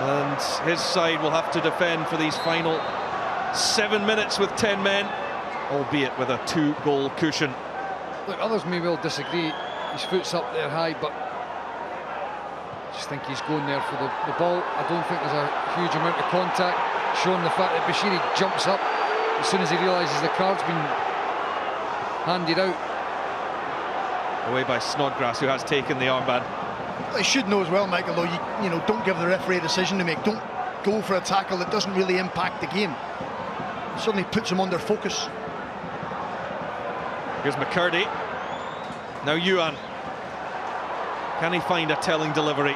and his side will have to defend for these final 7 minutes with 10 men, albeit with a 2-goal cushion. Look, others may well disagree. His foot's up there high, but I just think he's going there for the ball. I don't think there's a huge amount of contact, showing the fact that Bashiri jumps up as soon as he realises the card's been handed out. Away by Snodgrass, who has taken the armband. They should know as well, Michael, though, you know, don't give the referee a decision to make. Don't go for a tackle that doesn't really impact the game. It suddenly puts him under focus. Here's McCurdy. Now Yuan. Can he find a telling delivery?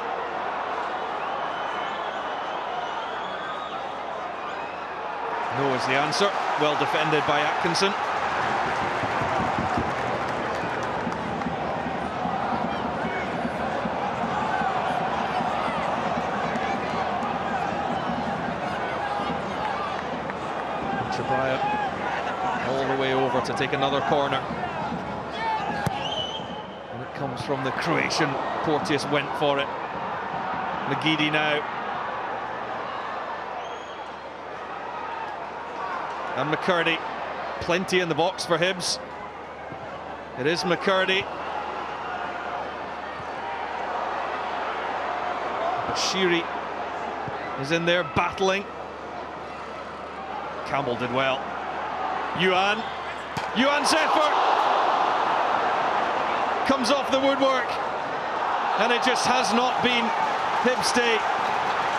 No is the answer. Well defended by Atkinson. Chabraya all the way over to take another corner. And it comes from the Croatian. Porteous went for it. McGeady now. And McCurdy. Plenty in the box for Hibs. It is McCurdy. Bashiri is in there battling. Campbell did well. Yuan's effort comes off the woodwork, and it just has not been Hibs' day.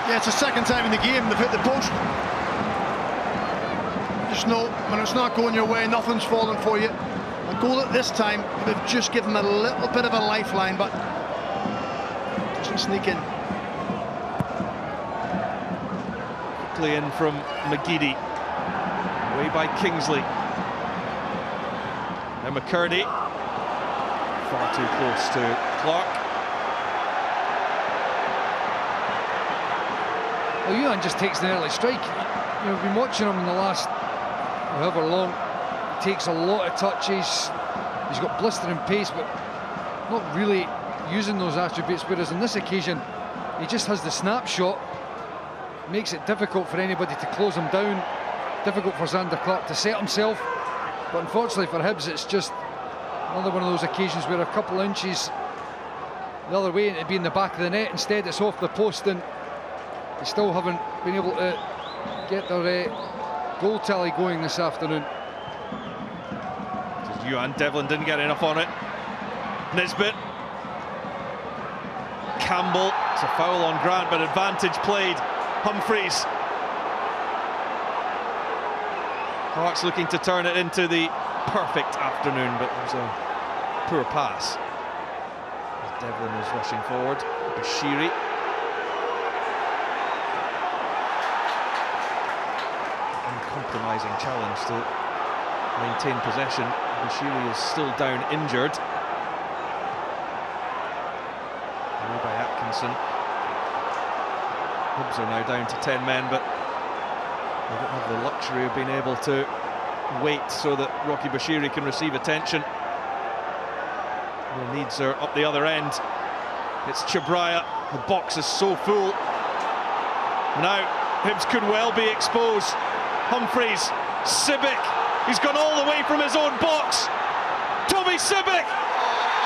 Yeah, it's the second time in the game they've hit the post. Just know when it's not going your way, nothing's falling for you. A goal at this time, they've just given them a little bit of a lifeline, but doesn't sneak in. Quickly in from McGeady, away by Kingsley. Now McCurdy, far too close to Clark. Well, Yuan just takes an early strike. You know, we've been watching him in the last however long. He takes a lot of touches. He's got blistering pace, but not really using those attributes. Whereas on this occasion, he just has the snapshot. Makes it difficult for anybody to close him down. Difficult for Zander Clark to set himself. But unfortunately for Hibs, it's just another one of those occasions where a couple inches the other way and it'd be in the back of the net. Instead, it's off the post, and they still haven't been able to get their goal tally going this afternoon. Yuan Devlin didn't get enough on it. Nisbet. Campbell. It's a foul on Grant, but advantage played. Humphreys. Hearts looking to turn it into the perfect afternoon, but it was a poor pass. Devlin is rushing forward. Bashiri. Uncompromising challenge to maintain possession. Bashiri is still down injured. Away by Atkinson. Hibs are now down to 10 men, but they don't have the luxury of being able to wait so that Rocky Bashiri can receive attention. The needs are up the other end. It's Chabraya. The box is so full. Now Hibs could well be exposed. Humphreys, Sibic. He's gone all the way from his own box. Toby Sibic.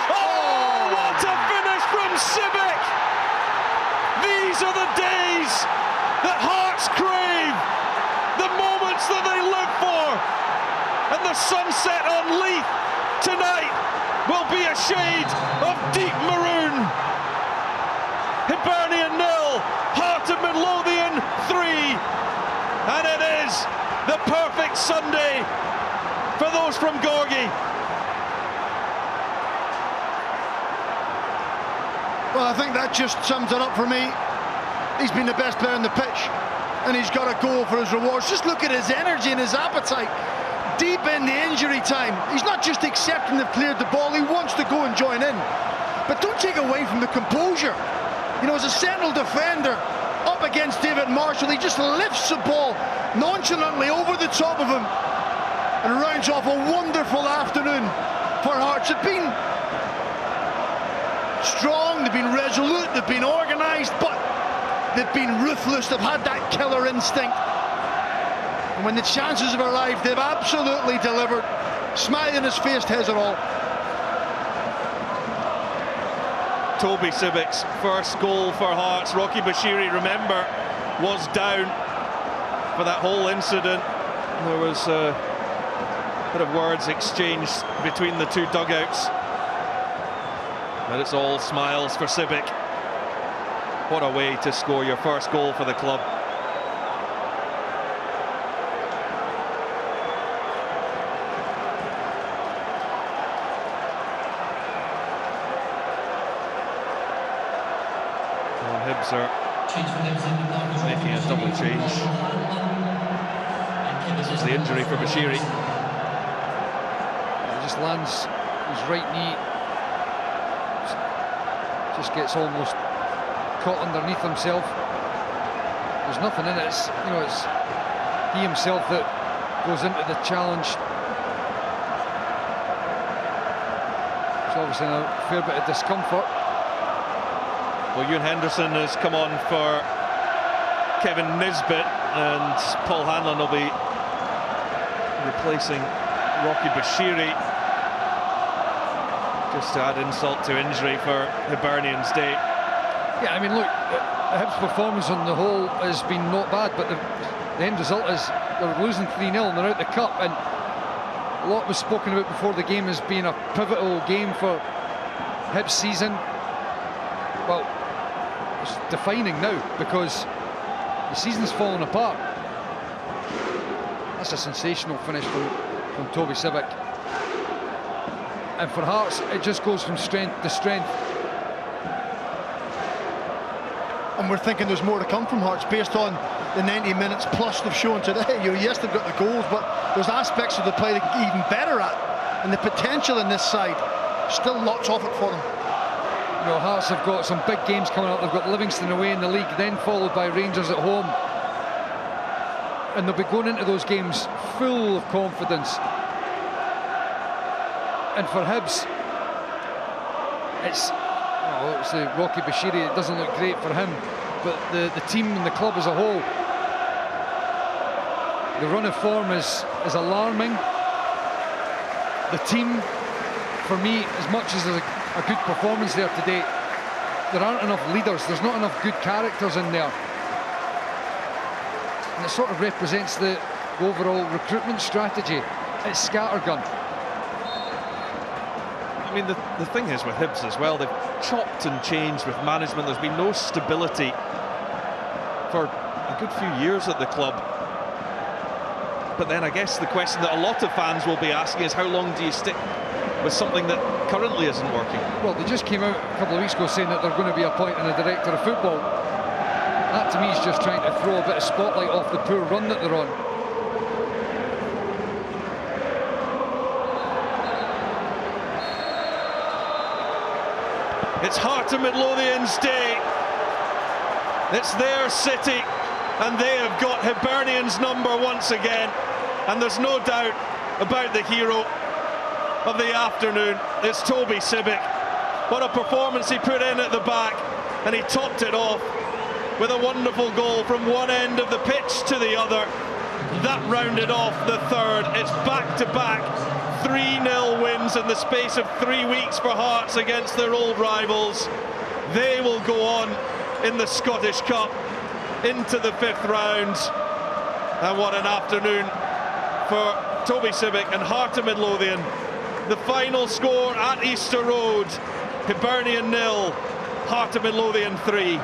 Oh, what a finish from Sibic! These are the days that Hearts crave, the moments that they live for. And the sunset on Leith tonight will be a shade of deep maroon. Hibernian 0, Heart of Midlothian 3, and it is the perfect Sunday for those from Gorgie. Well, I think that just sums it up for me. He's been the best player on the pitch, and he's got a goal for his rewards. Just look at his energy and his appetite. Deep in the injury time, he's not just accepting they've cleared the ball, he wants to go and join in. But don't take away from the composure. You know, as a central defender up against David Marshall, he just lifts the ball nonchalantly over the top of him and rounds off a wonderful afternoon for Hearts. They've been strong, they've been resolute, they've been organised, but they've been ruthless. They've had that killer instinct. And when the chances have arrived, they've absolutely delivered. Smile on his face tells it all. Toby Sibic's first goal for Hearts. Rocky Bashiri, remember, was down for that whole incident. There was a bit of words exchanged between the two dugouts. But it's all smiles for Sibic. What a way to score your first goal for the club. Hibs are making a double change. This is the injury for Bashiri. He just lands his right knee, just gets almost caught underneath himself. There's nothing in it. It's, you know, it's he himself that goes into the challenge. It's obviously a fair bit of discomfort. Well, Ewan Henderson has come on for Kevin Nisbet, and Paul Hanlon will be replacing Rocky Bashiri. Just to add insult to injury for Hibernian's day. Yeah, I mean, look, the Hibs' performance on the whole has been not bad, but the end result is they're losing 3-0 and they're out the cup, and a lot was spoken about before the game as being a pivotal game for Hibs' season. Well, it's defining now because the season's falling apart. That's a sensational finish from Toby Sibbick. And for Hearts, it just goes from strength to strength. And we're thinking there's more to come from Hearts based on the 90 minutes plus they've shown today. Yes, they've got the goals, but there's aspects of the play they can get even better at. And the potential in this side, still lots of it for them. You know, Hearts have got some big games coming up. They've got Livingston away in the league, then followed by Rangers at home. And they'll be going into those games full of confidence. And for Hibs, it's the Rocky Bashiri. It doesn't look great for him, but the team and the club as a whole, the run of form is alarming. The team, for me, as much as there's a good performance there today, there aren't enough leaders. There's not enough good characters in there, and it sort of represents the overall recruitment strategy. It's scattergun. I mean, the thing is with Hibs as well, they've chopped and changed with management. There's been no stability for a good few years at the club. But then I guess the question that a lot of fans will be asking is, how long do you stick with something that currently isn't working? Well, they just came out a couple of weeks ago saying that they're going to be appointing a director of football. That to me is just trying to throw a bit of spotlight off the poor run that they're on. It's Heart of Midlothian's day. It's their city, and they have got Hibernian's number once again. And there's no doubt about the hero of the afternoon. It's Toby Sibbick. What a performance he put in at the back, and he topped it off with a wonderful goal from one end of the pitch to the other. That rounded off the third. It's back-to-back 3-0 wins in the space of 3 weeks for Hearts against their old rivals. They will go on in the Scottish Cup into the 5th round. And what an afternoon for Toby Sibbick and Heart of Midlothian. The final score at Easter Road: Hibernian 0, Heart of Midlothian 3.